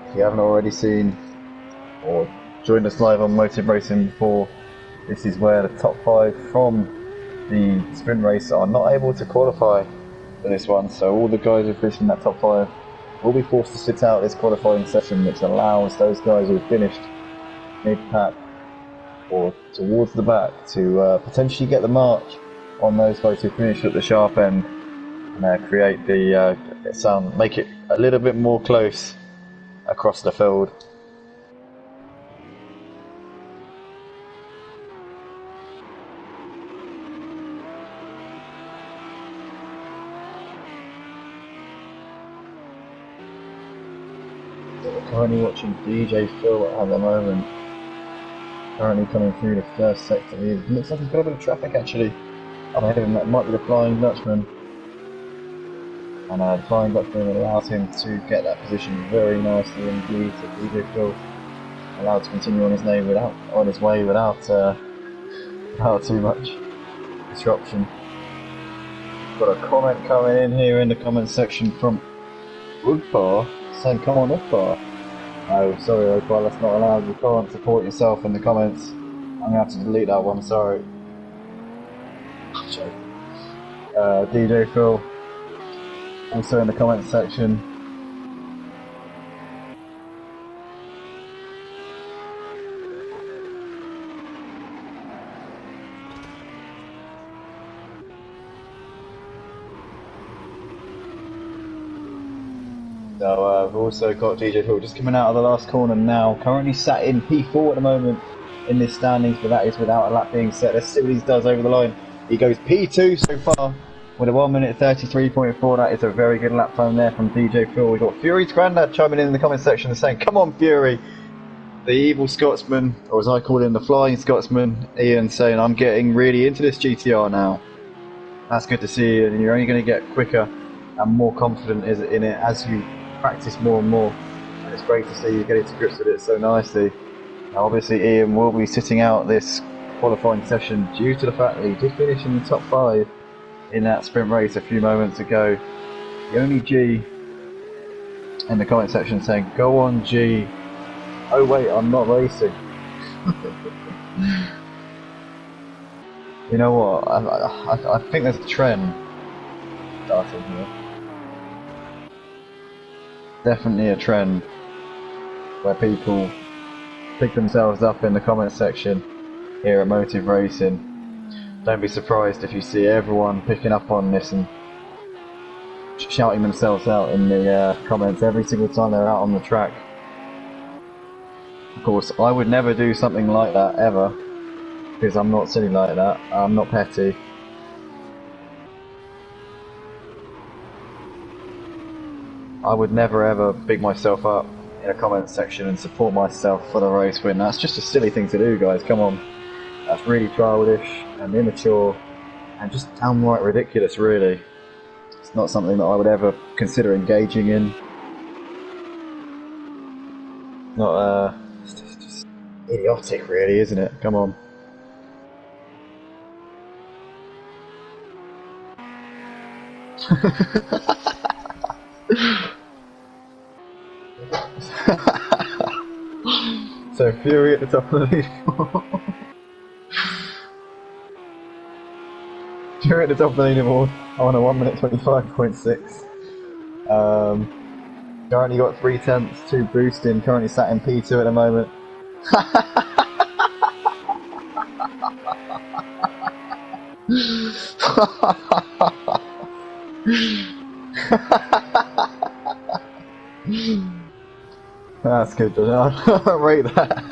If you haven't already seen or joined us live on Motive Racing before, this is where the top 5 from the sprint race are not able to qualify for this one, so all the guys who finished in that top 5 will be forced to sit out this qualifying session, which allows those guys who have finished mid-pack or towards the back to potentially get the march on those guys who finished at the sharp end and create the sound, make it a little bit more close across the field. We're currently watching DJ Phil at the moment. Currently coming through the first sector. It looks like he's got a bit of traffic actually. Up ahead of him, that might be the Flying Dutchman. And the Flying Dutchman allows him to get that position very nicely indeed. So DJ Phil allowed to continue on his way without too much disruption. Got a comment coming in here in the comment section from Woodbar saying, "Come on, Woodbar." Oh, sorry, Woodbar, that's not allowed. You can't support yourself in the comments. I'm gonna have to delete that one. Sorry. DJ Phil also in the comments section. So we've also got DJ Phil just coming out of the last corner now, currently sat in P4 at the moment in this standings, but that is without a lap being set. Let's see what he does over the line. He goes P2 so far with a 1 minute 33.4. That is a very good lap time there from DJ Phil. We've got Fury's granddad chiming in the comment section saying, "Come on, Fury." The evil Scotsman, or as I call him, the Flying Scotsman. Ian saying, "I'm getting really into this GTR now." That's good to see, and you're only going to get quicker and more confident in it as you practice more and more. And it's great to see you getting to grips with it so nicely. Now, obviously, Ian will be sitting out this qualifying session due to the fact that he did finish in the top 5 in that sprint race a few moments ago. The only G in the comment section saying, "Go on, G." Oh wait, I'm not racing. You know what? I think there's a trend starting here. Definitely a trend where people pick themselves up in the comment section here at Motive Racing. Don't be surprised if you see everyone picking up on this and shouting themselves out in the comments every single time they're out on the track. Of course, I would never do something like that ever, because I'm not silly like that. I'm not petty. I would never ever big myself up in a comment section and support myself for the race win. That's just a silly thing to do, guys. Come on. That's really childish and immature and just downright ridiculous, really. It's not something that I would ever consider engaging in. Not, it's just idiotic, really, isn't it? Come on. So Fury at the top of the leaderboard. Fury at the top of the leaderboard on a 1 minute 25.6. Currently got 3/10, 2 boosting. Currently sat in P2 at the moment. That's good, I rate that.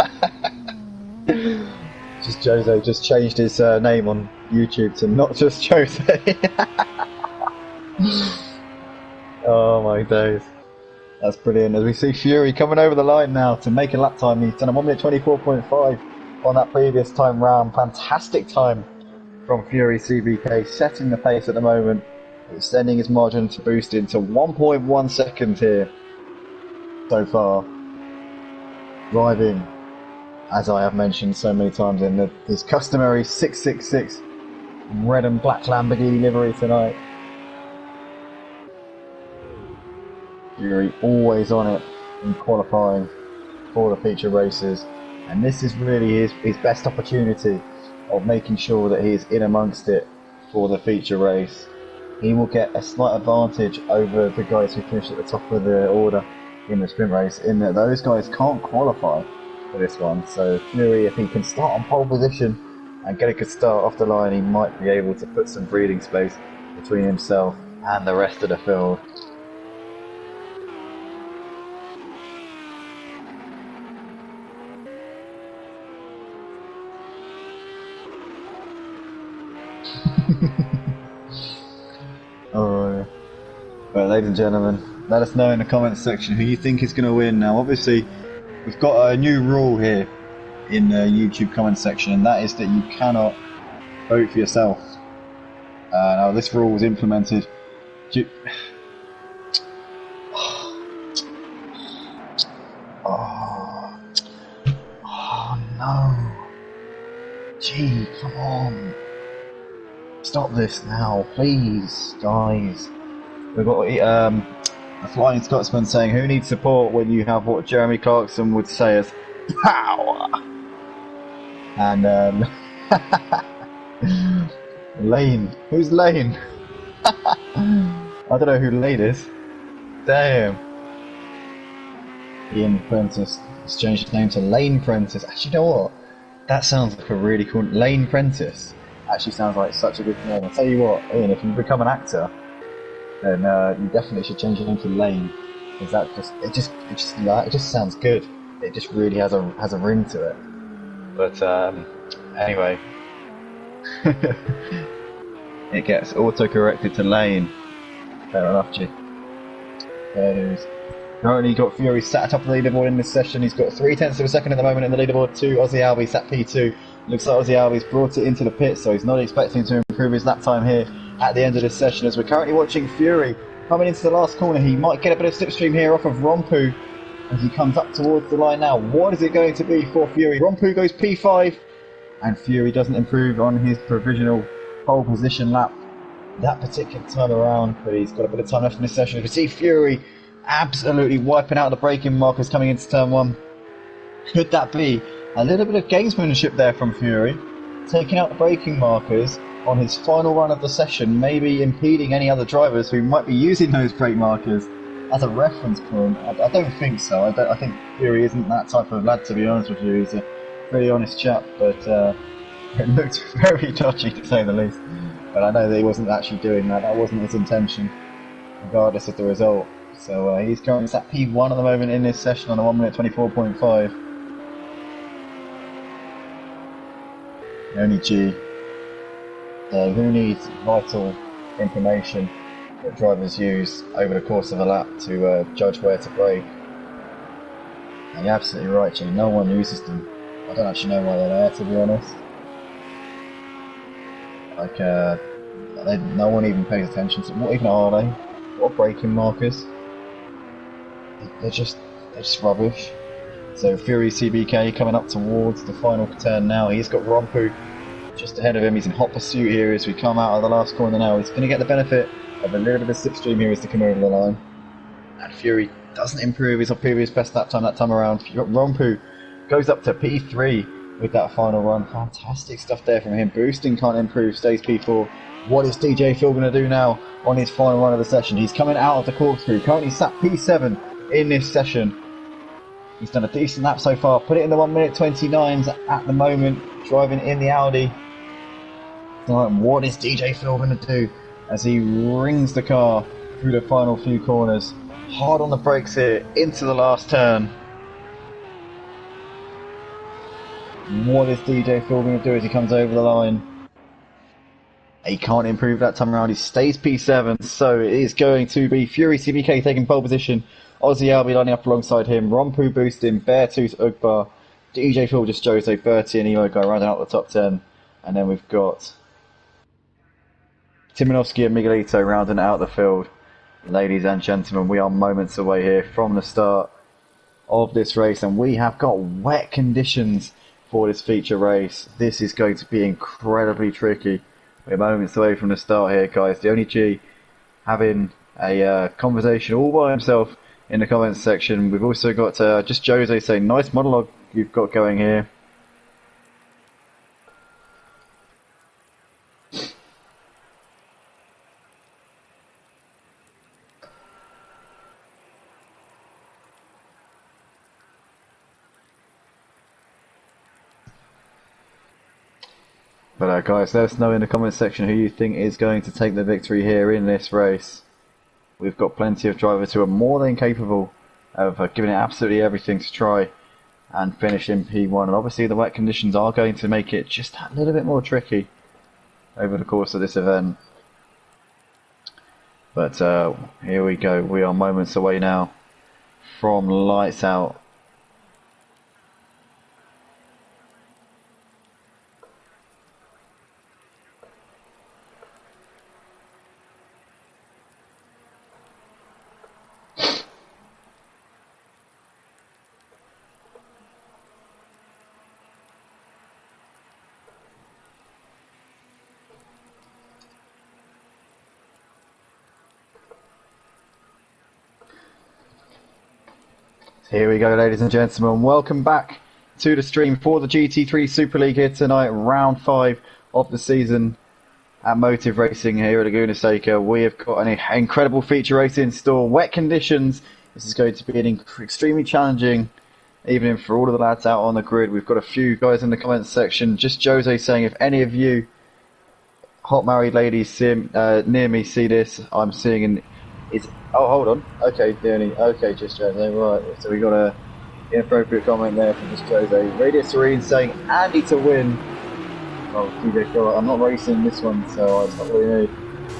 Just Jose just changed his name on YouTube to not just Jose. Oh my days. That's brilliant. As we see Fury coming over the line now to make a lap time. He's done a 1 minute 24.5 on that previous time round. Fantastic time from Fury CBK, setting the pace at the moment, extending his margin to boost into 1.1 seconds here so far. Driving, as I have mentioned so many times, in his customary 666 red and black Lamborghini livery tonight. Fury always on it in qualifying for the feature races, and this is really his best opportunity of making sure that he is in amongst it for the feature race. He will get a slight advantage over the guys who finish at the top of the order in the sprint race, in that those guys can't qualify for this one. So Fury, if he can start on pole position and get a good start off the line, he might be able to put some breathing space between himself and the rest of the field. Alright. Well, ladies and gentlemen, let us know in the comments section who you think is going to win. Now, obviously, we've got a new rule here in the YouTube comment section, and that is that you cannot vote for yourself. Now, this rule was implemented. Oh no! Gee, come on! Stop this now, please, guys. We've got a Flying Scotsman saying, who needs support when you have what Jeremy Clarkson would say as power? And Lane. Who's Lane? I don't know who Lane is. Damn. Ian Prentice has changed his name to Lane Prentice. Actually, you know what? That sounds like a really cool Lane Prentice. Actually sounds like such a good name. I'll tell you what, Ian, if you become an actor, then you definitely should change your name to Lane, because that it just sounds good. It just really has a ring to it. But anyway, it gets auto-corrected to Lane. Fair enough, G. Fair news. Currently got Fury sat atop the leaderboard in this session. He's got 0.3 of a second at the moment in the leaderboard. Aussie Albie sat P2. Looks like Aussie Albie's brought it into the pit, so he's not expecting to improve his lap time here at the end of this session. As we're currently watching Fury coming into the last corner, he might get a bit of slipstream here off of Rompu as he comes up towards the line now. What is it going to be for Fury? Rompu goes P5, and Fury doesn't improve on his provisional pole position lap that particular time around, but he's got a bit of time left in this session. You can see Fury absolutely wiping out the braking markers coming into turn 1. Could that be a little bit of gamesmanship there from Fury, taking out the braking markers on his final run of the session, maybe impeding any other drivers who might be using those brake markers as a reference point? I don't think so. I think Fury isn't that type of lad, to be honest with you. He's a pretty honest chap, but it looked very dodgy, to say the least. But I know that he wasn't actually doing that. That wasn't his intention, regardless of the result. So he's currently at P1 at the moment in this session on a 1 minute 24.5. Only G. Who needs vital information that drivers use over the course of a lap to judge where to brake? And you're absolutely right, G. No one uses them. I don't actually know why they're there, to be honest. Like, no one even pays attention to them. What even are they? What are braking markers? They're just rubbish. So Fury CBK coming up towards the final turn now. He's got Rompu just ahead of him. He's in hot pursuit here as we come out of the last corner now. He's going to get the benefit of a little bit of slipstream here as to come over the line. And Fury doesn't improve his previous best lap time that time around. Rompu goes up to P3 with that final run. Fantastic stuff there from him. Boosting can't improve, stays P4. What is DJ Phil going to do now on his final run of the session? He's coming out of the corkscrew. Currently sat P7 in this session. He's done a decent lap so far. Put it in the 1 minute 29s at the moment. Driving in the Audi. What is DJ Phil going to do as he rings the car through the final few corners? Hard on the brakes here into the last turn. What is DJ Phil going to do as he comes over the line? He can't improve that time around. He stays P7, so it is going to be Fury CBK taking pole position. Aussie Albie lining up alongside him. Rompu boosting, Beartooth, Ugbar, DJ Phil, just Jose, Bertie and Ego rounding out the top 10. And then we've got Timonovsky and Miguelito rounding out the field. Ladies and gentlemen, we are moments away here from the start of this race, and we have got wet conditions for this feature race. This is going to be incredibly tricky We're moments away from the start here, guys. The only G having a conversation all by himself in the comments section. We've also got just Jose saying, nice monologue you've got going here. But guys, let us know in the comments section who you think is going to take the victory here in this race. We've got plenty of drivers who are more than capable of giving it absolutely everything to try and finish in P1. And obviously the wet conditions are going to make it just a little bit more tricky over the course of this event. But here we go. We are moments away now from lights out. Here we go, ladies and gentlemen. Welcome back to the stream for the GT3 Super League here tonight, round 5 of the season at Motive Racing here at Laguna Seca. We have got an incredible feature race in store. Wet conditions. This is going to be an extremely challenging evening for all of the lads out on the grid. We've got a few guys in the comments section. Just Jose saying, if any of you hot married ladies near me see this, I'm seeing oh, hold on. Okay, Danny. Okay, just Jose. Right. So we got a inappropriate comment there from just Jose. Radio Serene saying Andy to win. Oh, DJ Phil, I'm not racing this one, so it's not really me.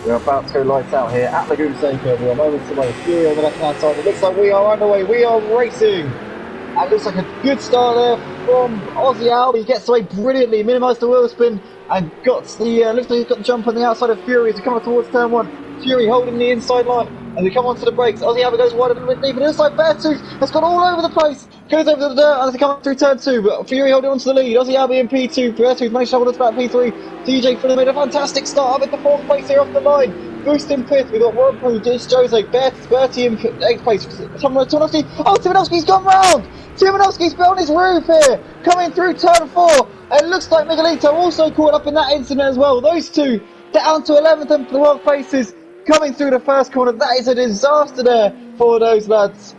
We're about to go lights out here at Laguna Seca. We are moments away. Fury on the left-hand side. It looks like we are underway. We are racing. And it looks like a good start there from Aussie Al. He gets away brilliantly, minimised the wheel spin, and got the looks like he's got the jump on the outside of Fury as he comes towards turn 1. Fury holding the inside line. As we come onto the brakes, Aussie Albert goes wide a little bit deep, and it looks like Beartooth has gone all over the place, goes over the dirt as he comes through turn 2, but Fury holding on to the lead. Aussie Albert in P2, Beartooth managed to hold on to about P3. DJ Philip made a fantastic start up at the 4th place here off the line. Boost in 5th, we've got Warren just Jose, Bertie in 8th place. Timonowski, oh, Timonowski's gone round! Timonowski's been on his roof here, coming through turn 4, and it looks like Miguelito also caught up in that incident as well. Those two down to 11th and 12th places. Coming through the first corner, that is a disaster there for those lads.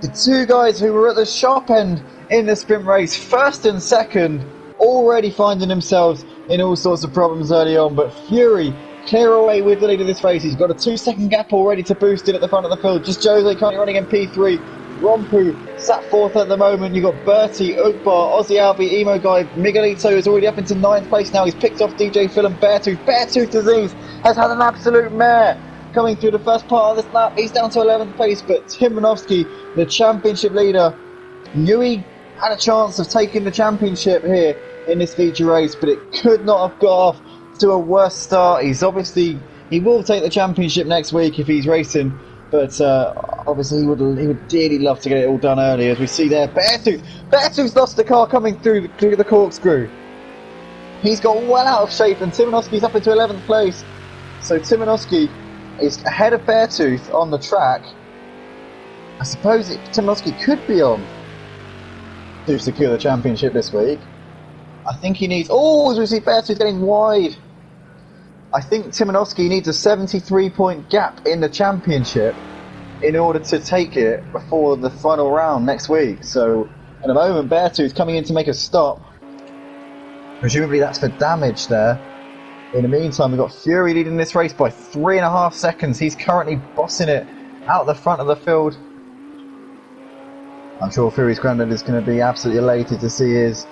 The two guys who were at the sharp end in the sprint race, first and second, already finding themselves in all sorts of problems early on, but Fury clear away with the lead of this race. He's got a 2-second gap already to boost it at the front of the field. Just Jose currently running in P3. Rompu sat 4th at the moment. You've got Bertie, Ugbar, Aussie Albi, Emo Guy. Miguelito is already up into 9th place now. He's picked off DJ Phil and Beartooth. Beartooth Disease has had an absolute mare coming through the first part of this lap. He's down to 11th place, but Timonowski, the championship leader, knew he had a chance of taking the championship here in this feature race, but it could not have got off to a worse start. He will take the championship next week if he's racing, but obviously he would dearly love to get it all done early. As we see there, Beartooth's lost the car coming through the corkscrew. He's got well out of shape, and Timonowski's up into 11th place. So Timonowski is ahead of Beartooth on the track. I suppose Timonowski could be on to secure the championship this week. I think he needs... Oh, as we see Beartooth getting wide. I think Timonowski needs a 73-point gap in the championship in order to take it before the final round next week. So, at the moment, Beartooth coming in to make a stop. Presumably that's for damage there. In the meantime, we've got Fury leading this race by 3.5 seconds. He's currently bossing it out the front of the field. I'm sure Fury's granddad is going to be absolutely elated to see his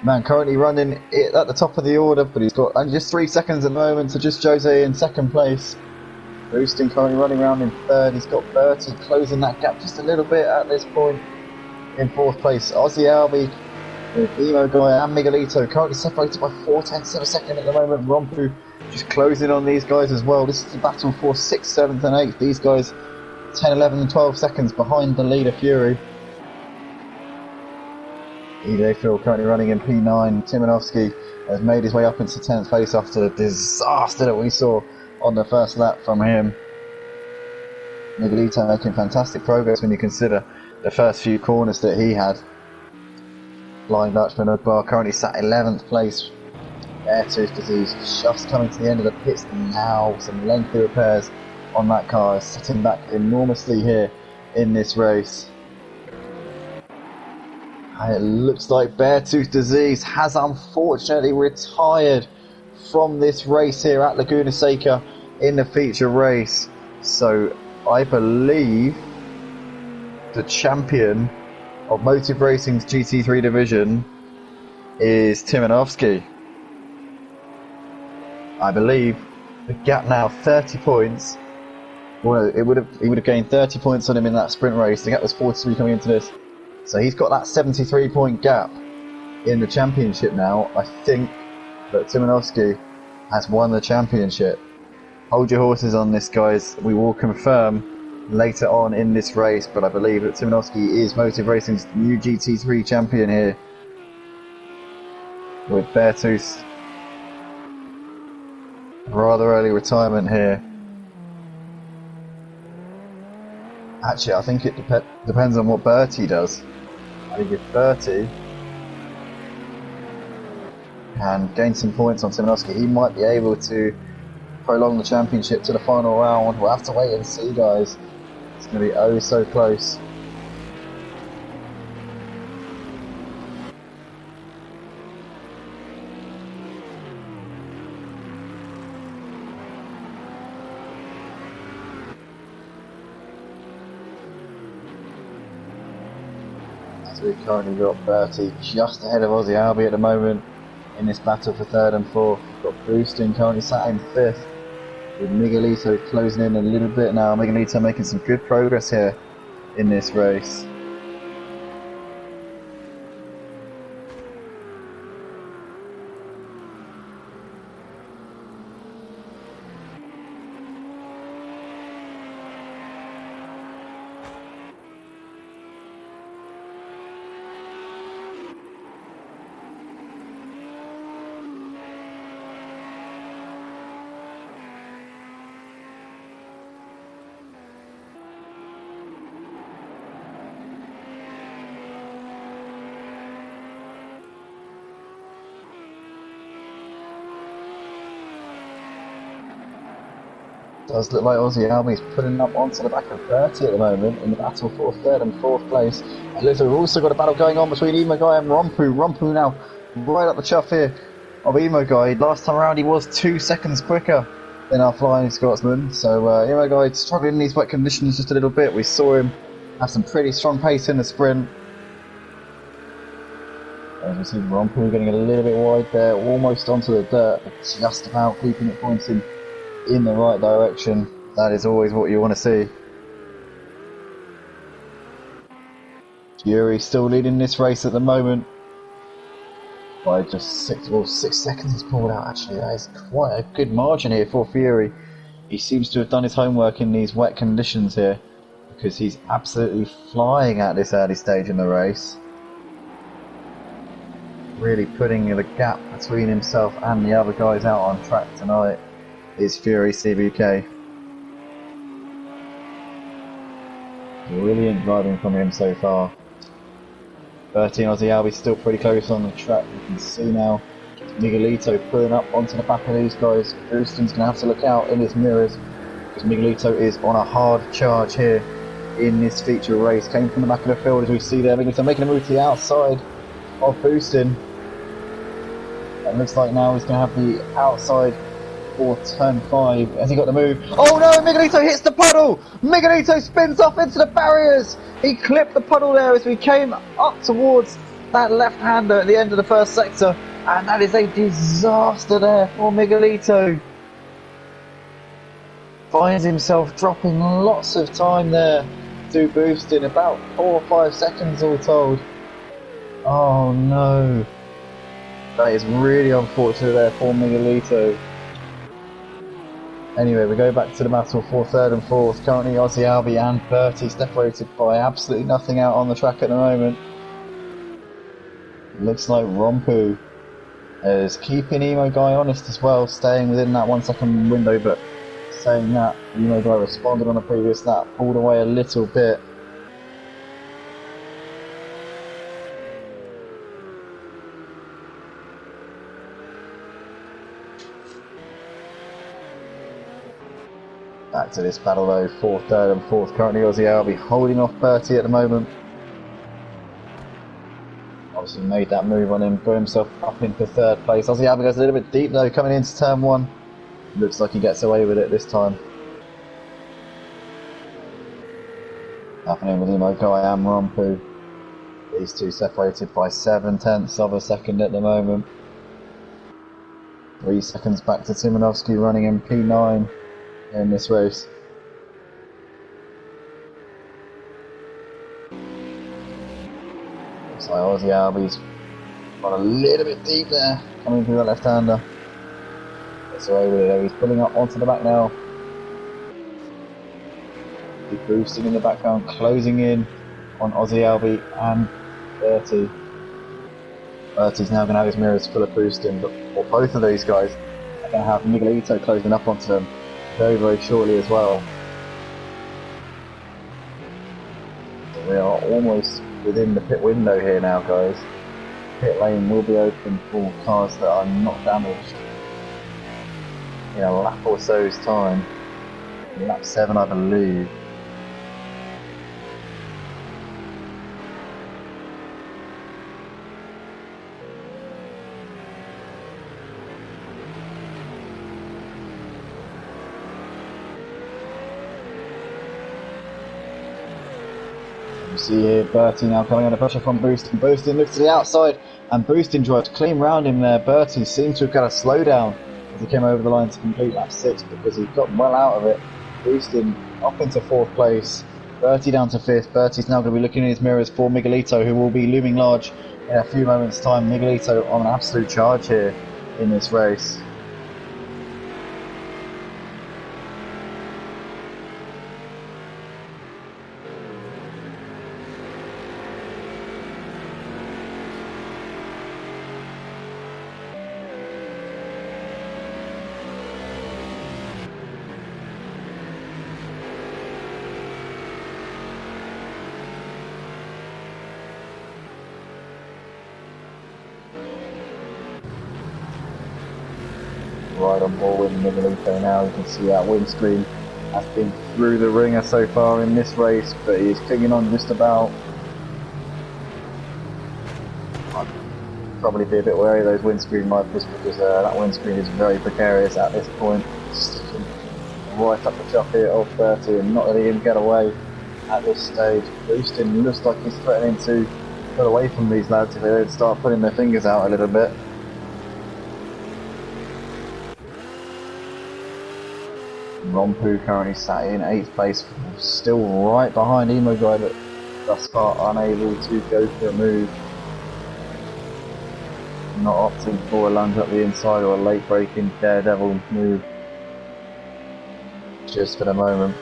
man currently running it at the top of the order, but he's got only just 3 seconds at the moment to just Jose in 2nd place. Boosting currently running around in 3rd. He's got Bertie closing that gap just a little bit at this point in 4th place. Aussie Albi with Emo Guy and Miguelito currently separated by 4/10 of a second at the moment. Rompu just closing on these guys as well. This is the battle for 6th, 7th and 8th. These guys 10, 11 and 12 seconds behind the leader Fury. EJ Phil currently running in P9. Timonovsky has made his way up into 10th place after the disaster that we saw on the first lap from him. Miguelito making fantastic progress when you consider the first few corners that he had. Flying Dutchman Udbar currently sat 11th place. Airtooth disease just coming to the end of the pits now. Some lengthy repairs on that car is setting back enormously here in this race. And it looks like Beartooth disease has unfortunately retired from this race here at Laguna Seca in the feature race. So I believe the champion of Motive Racing's GT3 division is Timonovsky. I believe the gap now 30 points. Well, he would have gained 30 points on him in that sprint race. The gap was 43 coming into this. So he's got that 73 point gap in the championship now. I think that Timonovsky has won the championship. Hold your horses on this, guys. We will confirm later on in this race, but I believe that Timonovsky is Motive Racing's new GT3 champion here, with Beartooth rather early retirement here. Actually, I think it depends on what Bertie does. I think if Bertie can gain some points on Timonovsky, he might be able to prolong the championship to the final round. We'll have to wait and see, guys. It's going to be oh so close. We've currently got Bertie just ahead of Aussie Albie at the moment in this battle for 3rd and 4th. We've got Boostin currently sat in 5th, with Miguelito closing in a little bit now. Miguelito making some good progress here in this race. Does look like Aussie Albie's putting up onto the back of Bertie at the moment in the battle for 3rd and 4th place. And we've also got a battle going on between Emo Guy and Rompu. Rompu now right up the chuff here of Emo Guy. Last time around he was 2 seconds quicker than our Flying Scotsman. So Emo Guy struggling in these wet conditions just a little bit. We saw him have some pretty strong pace in the sprint. As we see Rompu getting a little bit wide there, almost onto the dirt, but just about keeping it pointing in the right direction. That is always what you want to see. Fury still leading this race at the moment by just 6 seconds he's pulled out. Actually, that is quite a good margin here for Fury. He seems to have done his homework in these wet conditions here, because he's absolutely flying at this early stage in the race, really putting the gap between himself and the other guys out on track tonight is Fury CBK. Brilliant driving from him so far. Bertie and Aussie Albie still pretty close on the track. You can see now Miguelito pulling up onto the back of these guys. Houston's going to have to look out in his mirrors, because Miguelito is on a hard charge here in this feature race. Came from the back of the field as we see there. Miguelito making a move to the outside of Houston. It looks like now he's going to have the outside for turn 5. Has he got the move? Oh no, Miguelito hits the puddle! Miguelito spins off into the barriers! He clipped the puddle there as we came up towards that left-hander at the end of the first sector, and that is a disaster there for Miguelito. Finds himself dropping lots of time there to boost in about 4 or 5 seconds all told. Oh no. That is really unfortunate there for Miguelito. Anyway, we go back to the battle for 3rd and 4th. Currently Aussie Albie and Bertie separated by absolutely nothing out on the track at the moment. Looks like Rompu is keeping Emo Guy honest as well, staying within that 1 second window, but saying that, Emo Guy responded on the previous lap, pulled away a little bit. Back to this battle though, 4th, 3rd and 4th currently Aussie Albi holding off Bertie at the moment. Obviously made that move on him, got himself up into 3rd place. Aussie Albi goes a little bit deep though coming into turn 1. Looks like he gets away with it this time. Happening with Emo Guy and Rompu. These two separated by 7/10 of a second at the moment. 3 seconds back to Timonovsky running in P9 in this race. Looks like Aussie Albi's got a little bit deep there, coming through that left-hander. Gets away with it though, he's pulling up onto the back now. He's boosting in the background, closing in on Aussie Albi and Bertie. Bertie's now going to have his mirrors full of boosting, but for both of these guys are going to have Miguelito closing up onto them very, very shortly as well. So we are almost within the pit window here now, guys. Pit lane will be open for cars that are not damaged in a lap or so's time. Lap 7, I believe. You see here Bertie now coming under pressure from Boostin. Boostin looks to the outside and Boostin drives clean round him there. Bertie seems to have got a slowdown as he came over the line to complete lap 6 because he got well out of it. Boostin up into 4th place, Bertie down to 5th. Bertie's now going to be looking in his mirrors for Miguelito, who will be looming large in a few moments time. Miguelito on an absolute charge here in this race. Right on board with Miguelito now. You can see that windscreen has been through the ringer so far in this race, but he's clinging on just about. I'd probably be a bit wary of those windscreen wipers because that windscreen is very precarious at this point. Sticking right up the chuck here of 30 and not letting him get away at this stage. Boostin looks like he's threatening to pull away from these lads if they don't start putting their fingers out a little bit. Rompu currently sat in 8th place, still right behind Emo Guy, but thus far unable to go for a move. Not opting for a lunge up the inside or a late breaking daredevil move just for the moment.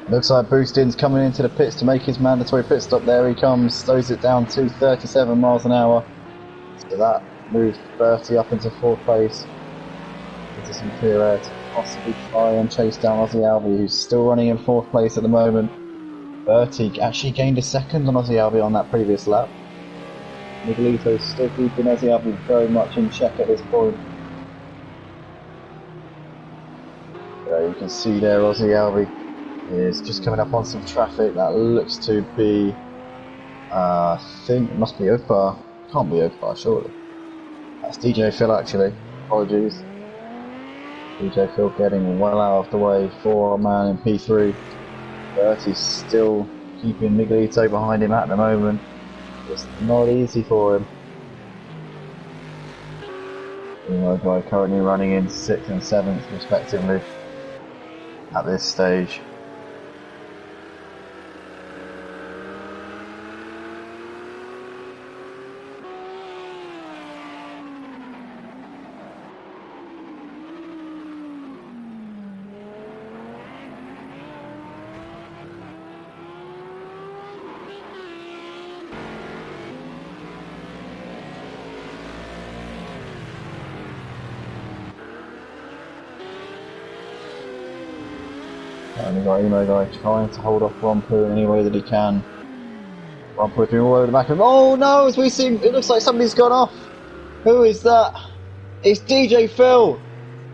Looks like Boostin's coming into the pits to make his mandatory pit stop. There he comes, slows it down to 37 miles an hour. So that moved Bertie up into 4th place, into some clear air to possibly try and chase down Ozzy Albi, who's still running in 4th place at the moment. Bertie actually gained a second on Ozzy Albi on that previous lap. Miguelito's still keeping Ozzy Albi very much in check at this point. You can see there Ozzy Albi is just coming up on some traffic that looks to be, I think it must be Oakbar. Can't be Oakbar, surely. That's DJ Phil actually, apologies. DJ Phil getting well out of the way for our man in P3. Bertie's still keeping Miguelito behind him at the moment. It's not easy for him. Guy currently running in 6th and 7th respectively at this stage. And we've got Emo Guy trying to hold off Rompu in any way that he can. Rompu through all over the back of him. Oh no, as we see, it looks like somebody's gone off. Who is that? It's DJ Phil.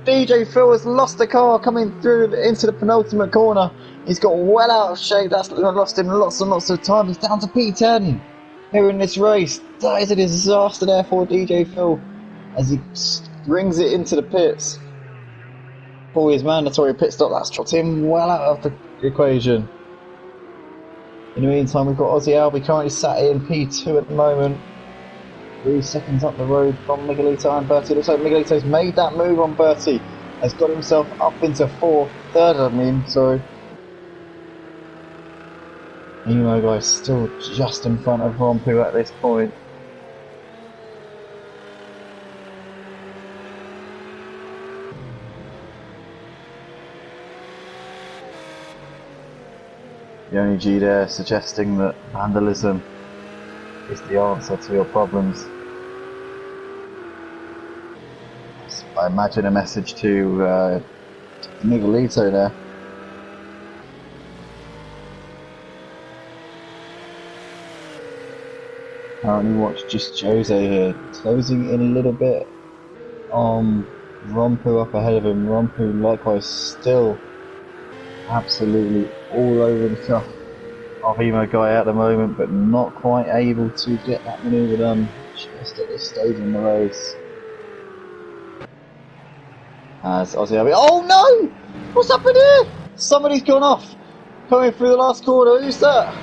DJ Phil has lost the car coming through into the penultimate corner. He's got well out of shape. That's lost him lots and lots of time. He's down to P10 here in this race. That is a disaster there for DJ Phil as he brings it into the pits. For his mandatory pit stop, that's dropped him well out of the equation. In the meantime, we've got Ozzy Albi currently sat in P2 at the moment. 3 seconds up the road from Miguelito and Bertie. Looks like Miguelito's made that move on Bertie. Has got himself up into 3rd, I mean, sorry. Emo Guy still just in front of Rompu at this point. The only G there suggesting that vandalism is the answer to your problems. I imagine a message to Miguelito there. Currently watch just Jose here, closing in a little bit on Rompu up ahead of him. Rompu likewise still absolutely all over the top of Emo Guy at the moment, but not quite able to get that manoeuvre done just at this stage in the race. As Ozzy Albi, oh no! What's happened here? Somebody's gone off, coming through the last corner. Who's that?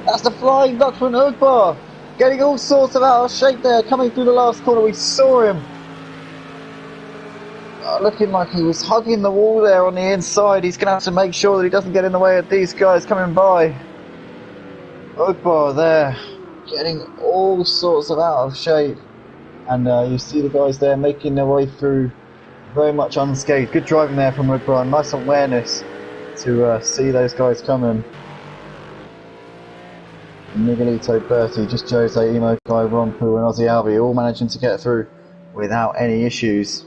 That's the Flying Dutchman Oakbar, getting all sorts of out of shape there, coming through the last corner. We saw him looking like he was hugging the wall there on the inside. He's going to have to make sure that he doesn't get in the way of these guys coming by. Oakbar there, getting all sorts of out of shape. And you see the guys there making their way through very much unscathed. Good driving there from Oakbar. Nice awareness to see those guys coming. Miguelito, Bertie, just Jose, Emo Guy, Rompu and Ozzy Albi all managing to get through without any issues.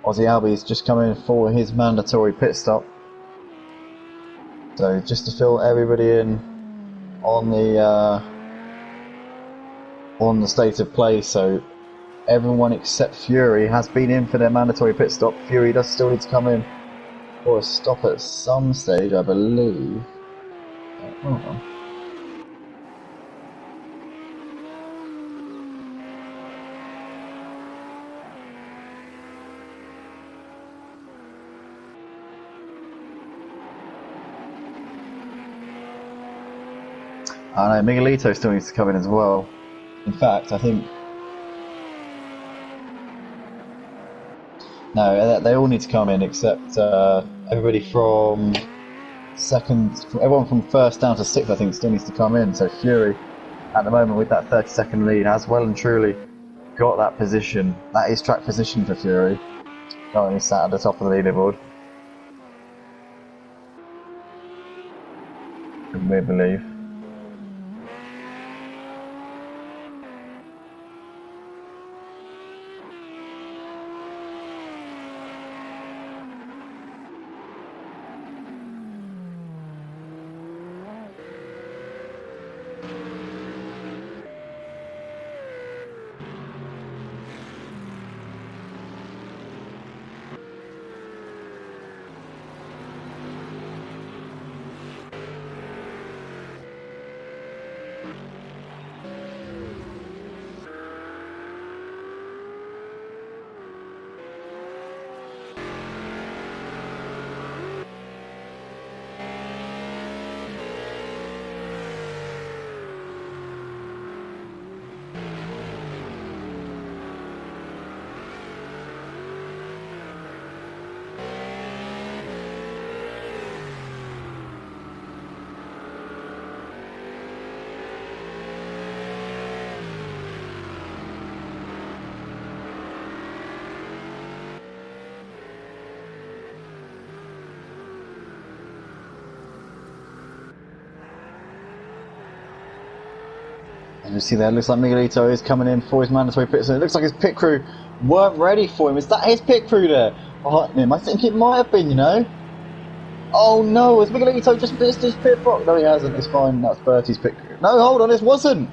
Ozzy Albi is just coming for his mandatory pit stop. So just to fill everybody in on the state of play, so everyone except Fury has been in for their mandatory pit stop. Fury does still need to come in for a stop at some stage, I believe. Hold on. I know, Miguelito still needs to come in as well. In fact, I think... No, they all need to come in except everybody from everyone from 1st down to 6th I think still needs to come in. So Fury, at the moment with that 30-second lead, has well and truly got that position. That is track position for Fury. Currently sat at the top of the leaderboard. We believe. You see there, it looks like Miguelito is coming in for his mandatory pits, and it looks like his pit crew weren't ready for him. Is that his pit crew there? Behind him? I think it might have been, you know. Oh no, has Miguelito just missed his pit box? No, he hasn't. It's fine. That's Bertie's pit crew. No, hold on, this wasn't.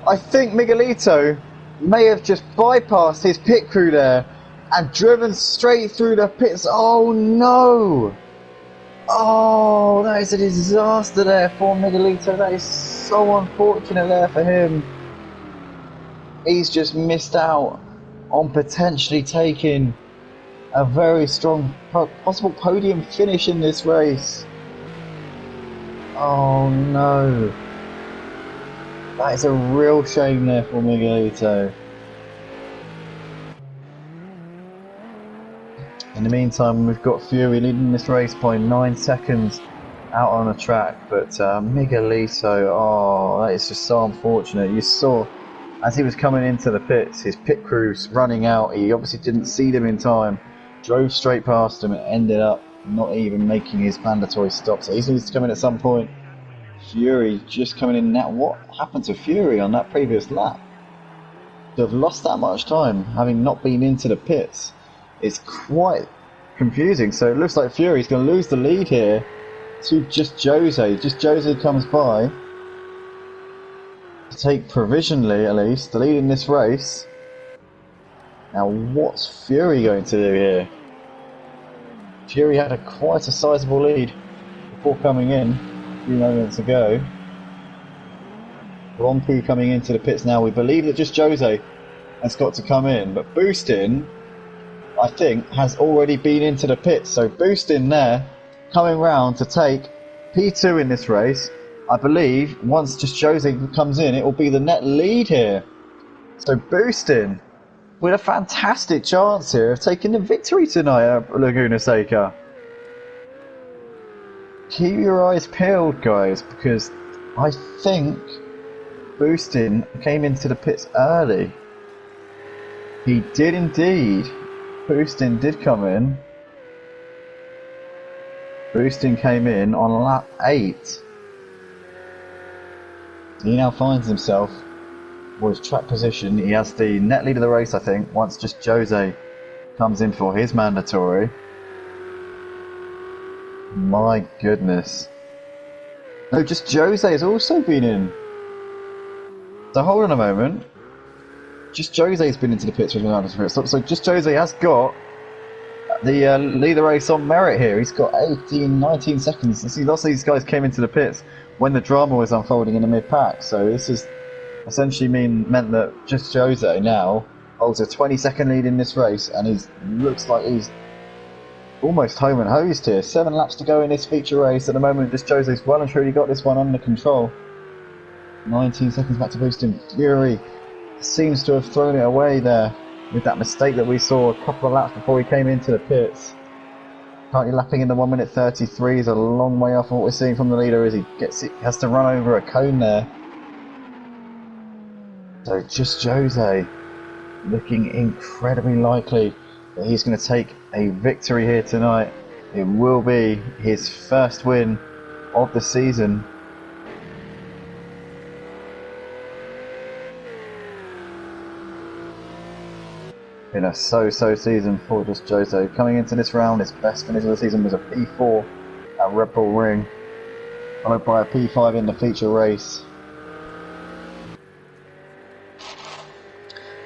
I think Miguelito may have just bypassed his pit crew there and driven straight through the pits. Oh no! Oh, that is a disaster there for Miguelito. That is so unfortunate there for him. He's just missed out on potentially taking a very strong possible podium finish in this race. Oh no. That is a real shame there for Miguelito. In the meantime, we've got Fury leading this race by 9 seconds out on the track, but Miguelito, oh, that is just so unfortunate. You saw, as he was coming into the pits, his pit crew's running out. He obviously didn't see them in time, drove straight past them, and ended up not even making his mandatory stop. So he needs to come in at some point. Fury just coming in now. What happened to Fury on that previous lap? To have lost that much time, having not been into the pits, it's quite confusing. So it looks like Fury's going to lose the lead here to just Jose. Just Jose comes by to take provisionally, at least, the lead in this race. Now what's Fury going to do here? Fury had quite a sizable lead before coming in a few moments ago. Rompu coming into the pits now. We believe that just Jose has got to come in, but Boostin, I think, has already been into the pits. So Boostin there, coming round to take P2 in this race. I believe once just Jose comes in, it will be the net lead here. So Boostin with a fantastic chance here of taking the victory tonight at Laguna Seca. Keep your eyes peeled, guys, because I think Boostin came into the pits early. He did indeed. Boostin did come in. Boostin came in on lap 8. He now finds himself with his track position. He has the net lead of the race, I think, once just Jose comes in for his mandatory. My goodness. No, just Jose has also been in. So hold on a moment. Just Jose's been into the pits with another spirit. So just Jose has got the lead the race on merit here. He's got 19 seconds. You see, lots of these guys came into the pits when the drama was unfolding in the mid-pack. So this is essentially meant that just Jose now holds a 20-second lead in this race, and he looks like he's almost home and hosed here. 7 laps to go in this feature race. At the moment, just Jose's well and truly got this one under control. 19 seconds back to Boostin. Fury seems to have thrown it away there with that mistake that we saw a couple of laps before he came into the pits. Currently lapping in the 1 minute 33 is a long way off from what we're seeing from the leader as he has to run over a cone there. So just Jose looking incredibly likely that he's going to take a victory here tonight. It will be his first win of the season. In a so-so season for just Jose. Coming into this round, his best finish of the season was a P4 at Red Bull Ring, followed by a P5 in the feature race.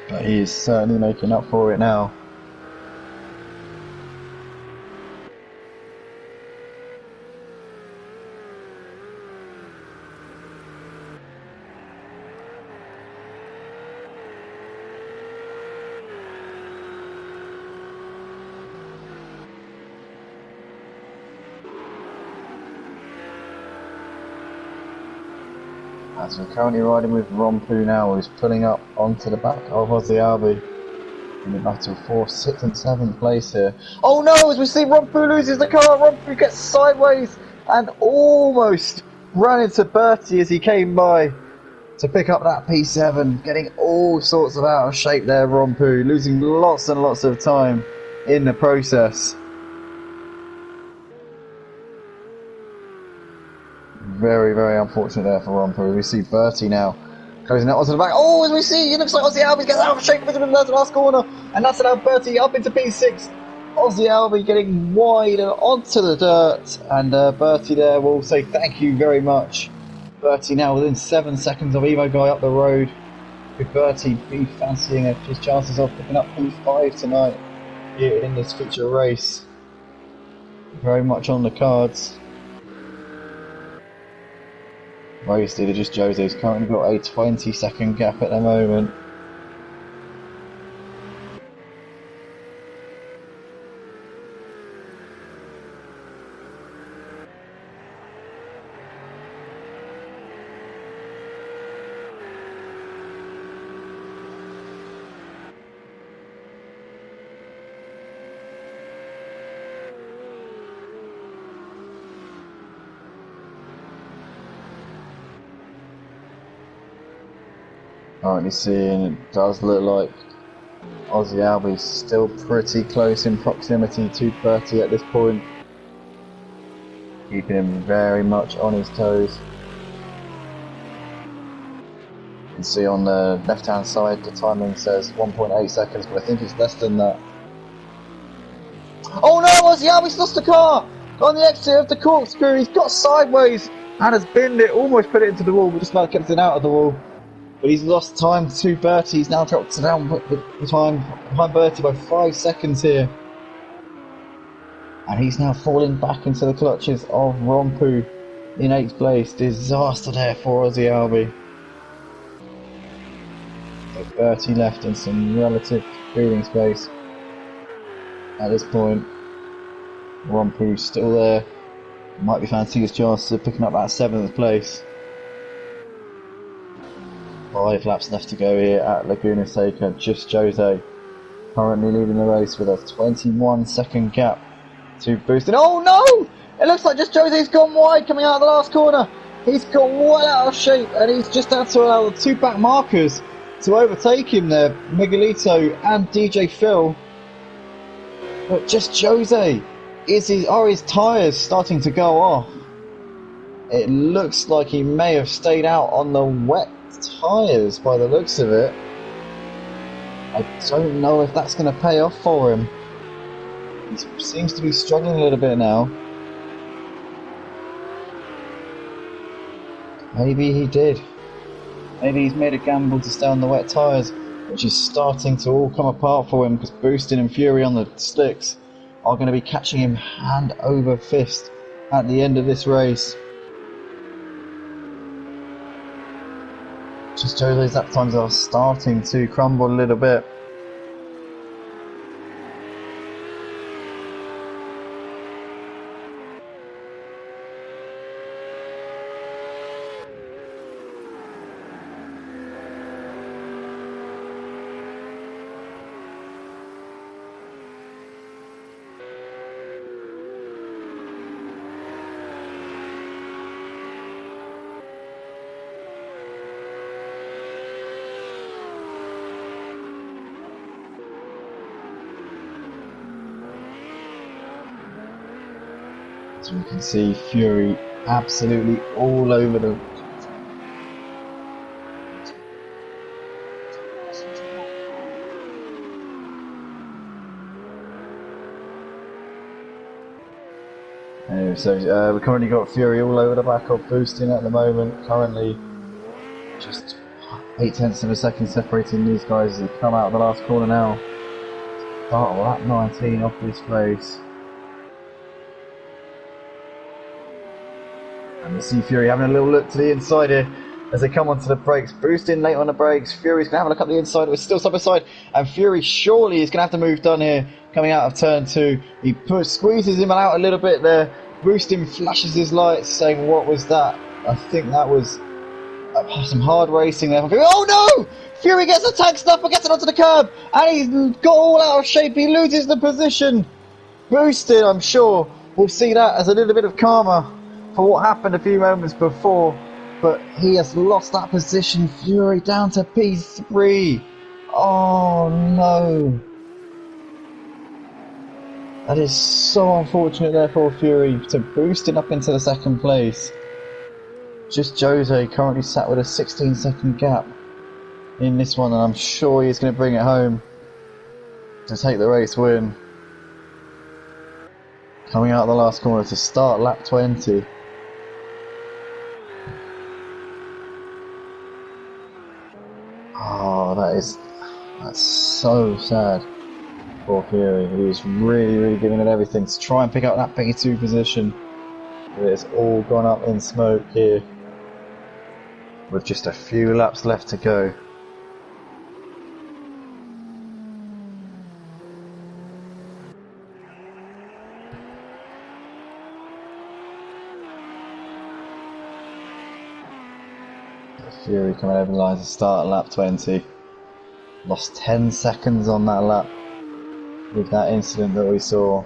But he is certainly making up for it now. As we're currently riding with Rompu now, who's pulling up onto the back of Ozzy Albi in the battle for 6th and 7th place here. Oh no, as we see Rompu loses the car, Rompu gets sideways and almost ran into Bertie as he came by to pick up that P7, getting all sorts of out of shape there, Rompu, losing lots and lots of time in the process. Very, very unfortunate there for Rompu. We see Bertie now Closing that onto the back. Oh, as we see, it looks like Ozzy Albi gets out of shape with the last corner. And that's allowed Bertie up into P6. Ozzy Albi getting wide and onto the dirt. And Bertie there will say thank you very much. Bertie now within 7 seconds of Evo Guy up the road. Could Bertie be fancying his chances of picking up P5 tonight here in this feature race? Very much on the cards. Race leader just Jose's currently got a 20-second gap at the moment. Currently seeing it does look like Ozzy Albi's still pretty close in proximity to Bertie at this point, keeping him very much on his toes. You can see on the left hand side the timing says 1.8 seconds, but I think it's less than that. Oh no, Ozzy Albi's lost the car! On the exit of the corkscrew, he's got sideways and has binned it, almost put it into the wall, but just about kept it out of the wall. But he's lost time to Bertie. He's now dropped down the time behind Bertie by 5 seconds here. And he's now falling back into the clutches of Rompu in 8th place. Disaster there for Ozzy Albi. So Bertie left in some relative breathing space at this point. Rompu still there. Might be fancying his chance of picking up that 7th place. 5 laps left to go here at Laguna Seca. Just Jose currently leading the race with a 21-second gap to boost. And oh no! It looks like just Jose's gone wide coming out of the last corner. He's got well out of shape and he's just had to allow the 2 back markers to overtake him there, Miguelito and DJ Phil. But just Jose, are his tyres starting to go off? It looks like he may have stayed out on the wet tyres by the looks of it. I don't know if that's going to pay off for him. He seems to be struggling a little bit now. Maybe he did. Maybe he's made a gamble to stay on the wet tyres, which is starting to all come apart for him because Boostin and Fury on the slicks are going to be catching him hand over fist at the end of this race. Just Jose's lap times are starting to crumble a little bit. So you can see Fury absolutely all over the we've currently got Fury all over the back of Boostin at the moment, currently just 0.8 of a second separating these guys as they come out of the last corner now. Start lap 19 off this race. And we see Fury having a little look to the inside here as they come onto the brakes. Boostin late on the brakes. Fury's going to have a look up the inside. We're still side by side. And Fury surely is going to have to move done here coming out of turn 2. He squeezes him out a little bit there. Boostin flashes his lights saying, what was that? I think that was some hard racing there. Oh no! Fury gets a tag stopper, gets it onto the curb. And he's got all out of shape. He loses the position. Boostin, I'm sure, will see that as a little bit of karma for what happened a few moments before, but he has lost that position. Fury down to P3. Oh no. That is so unfortunate there for Fury to boost it up into the 2nd place. Just Jose currently sat with a 16-second gap in this one, and I'm sure he's going to bring it home to take the race win. Coming out of the last corner to start lap 20. Oh, that's so sad for Fury. He was really giving it everything to try and pick up that P2 position. But it's all gone up in smoke here, with just a few laps left to go. Fury coming over the line to start at lap 20. Lost 10 seconds on that lap with that incident that we saw.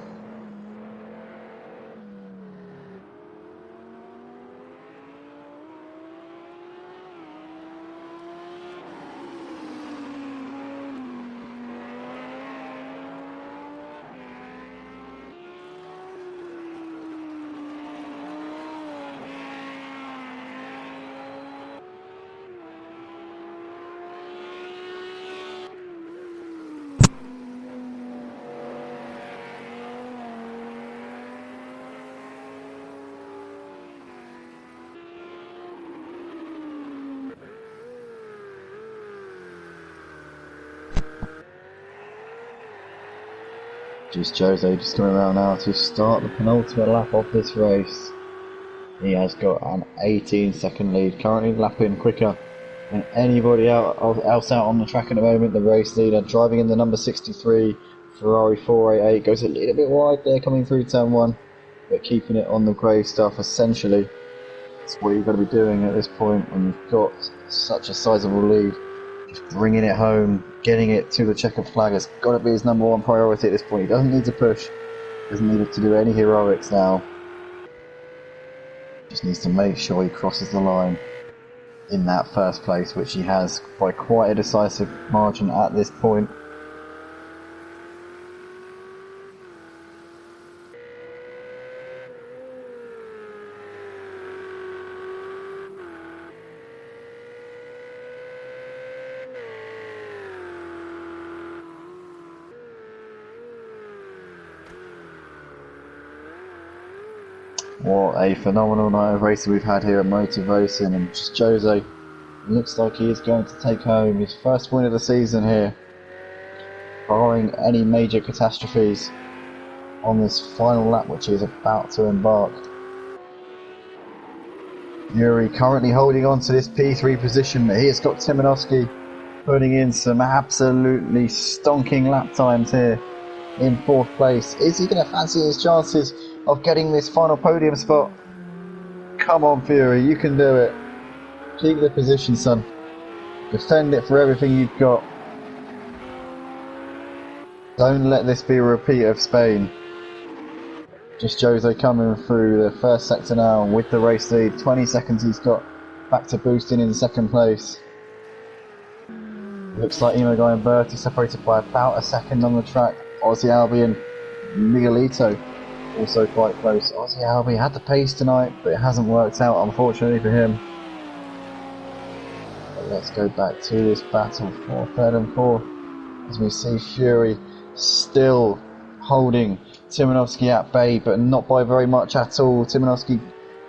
Just Jose just coming around now to start the penultimate lap of this race. He has got an 18-second lead, currently lapping quicker than anybody else out on the track at the moment. The race leader driving in the number 63 Ferrari 488 goes a little bit wide there coming through turn 1, but keeping it on the grey stuff essentially. That's what you've got to be doing at this point when you've got such a sizable lead. Just bringing it home, getting it to the checkered flag has got to be his number one priority at this point. He doesn't need to push, doesn't need to do any heroics now. Just needs to make sure he crosses the line in that first place, which he has by quite a decisive margin at this point. What a phenomenal night of racing we've had here at Motor Racing, and just Jose looks like he is going to take home his first win of the season here, barring any major catastrophes on this final lap which he is about to embark. Yuri currently holding on to this P3 position, but here's got Timonovsky putting in some absolutely stonking lap times here in 4th place. Is he going to fancy his chances of getting this final podium spot? Come on Fury, you can do it. Keep the position, son. Defend it for everything you've got. Don't let this be a repeat of Spain. Just Jose coming through the first sector now with the race lead. 20 seconds he's got back to boosting in 2nd place. Looks like Imogai and Berti separated by about a second on the track. Aussie Albion, Miguelito also quite close. Aussie Albion had the pace tonight, but it hasn't worked out unfortunately for him. But let's go back to this battle for 3rd and 4th as we see Fury still holding Timonovsky at bay, but not by very much at all. Timonovsky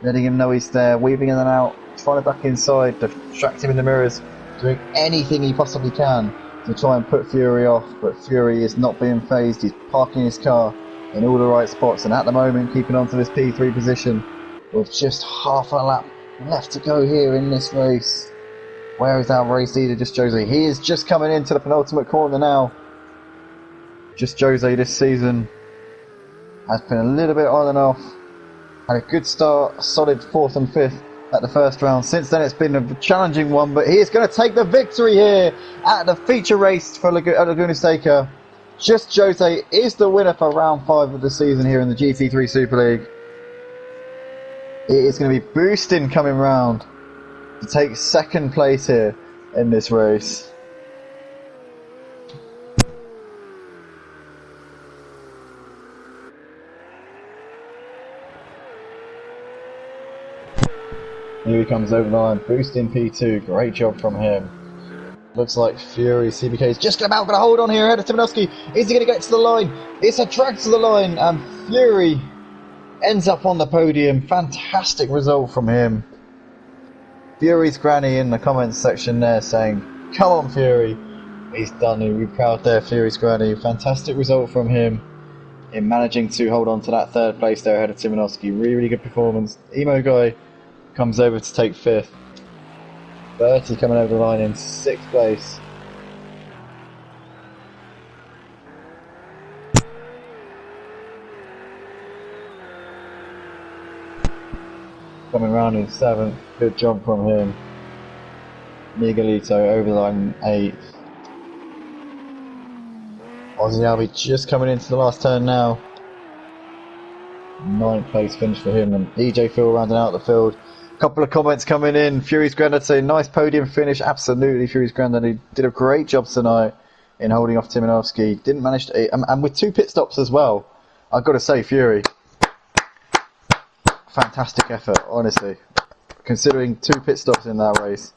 letting him know he's there, weaving in and out, trying to back inside, distract him in the mirrors, doing anything he possibly can to try and put Fury off, but Fury is not being phased. He's parking his car in all the right spots, and at the moment keeping on to this P3 position with just half a lap left to go here in this race. Where is our race leader, Just Jose? He is just coming into the penultimate corner now. Just Jose this season has been a little bit on and off. Had a good start, solid 4th and 5th at the first round. Since then it's been a challenging one, but he is going to take the victory here at the feature race for Laguna Seca. Just Jose is the winner for round 5 of the season here in the GT3 Super League. It is going to be Boostin coming round to take 2nd place here in this race. Here he comes over the line, boosting P2. Great job from him. Looks like Fury CBK is just about going to hold on here ahead of Timanowski. Is he going to get to the line? It's a drag to the line, and Fury ends up on the podium. Fantastic result from him. Fury's granny in the comments section there saying, "Come on, Fury." He's done it. We're proud there, Fury's granny. Fantastic result from him in managing to hold on to that third place there ahead of Timanowski. Really, really good performance. Emo Guy comes over to take fifth. Bertie coming over the line in sixth place. Coming round in seventh. Good job from him. Miguelito over the line in eighth. Ozzy Albi just coming into the last turn now. Ninth place finish for him, and EJ Phil rounding out the field. Couple of comments coming in. Fury's Grandad saying, nice podium finish. Absolutely, Fury's Grandad. He did a great job tonight in holding off Timanowski. Didn't manage to, and with 2 pit stops as well. I've got to say, Fury, fantastic effort, honestly. Considering 2 pit stops in that race,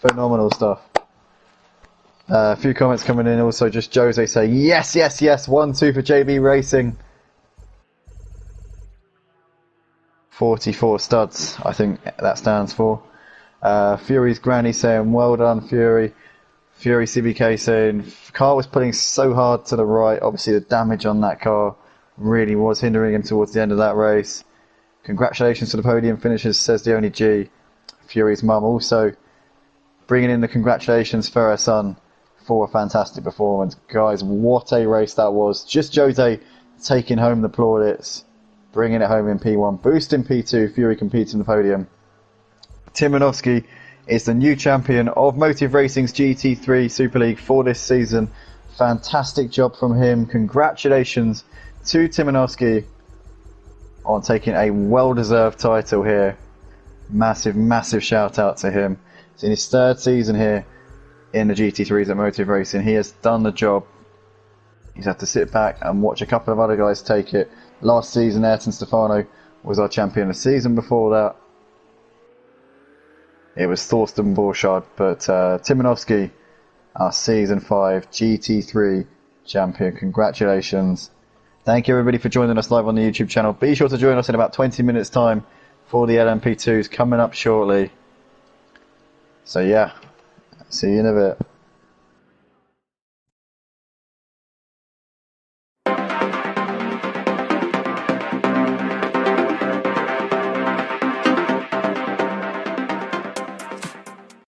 phenomenal stuff. A few comments coming in. Also, just Jose saying, yes, yes, yes. 1-2 for JB Racing. 44 studs, I think that stands for. Fury's granny saying, well done, Fury. Fury CBK saying, car was pulling so hard to the right. Obviously, the damage on that car really was hindering him towards the end of that race. Congratulations to the podium finishers, says the only G. Fury's mum also bringing in the congratulations for her son for a fantastic performance. Guys, what a race that was. Just Jose taking home the plaudits. Bringing it home in P1, boosting P2, Fury competes in the podium. Timanowski is the new champion of Motive Racing's GT3 Super League for this season. Fantastic job from him. Congratulations to Timanowski on taking a well-deserved title here. Massive, massive shout out to him. It's in his 3rd season here in the GT3s at Motive Racing. He has done the job. He's had to sit back and watch a couple of other guys take it. Last season, Ayrton Stefano was our champion. The season before that, it was Thorsten Borchardt. But Timanowski, our Season 5 GT3 champion. Congratulations. Thank you, everybody, for joining us live on the YouTube channel. Be sure to join us in about 20 minutes' time for the LMP2s coming up shortly. So, yeah, see you in a bit.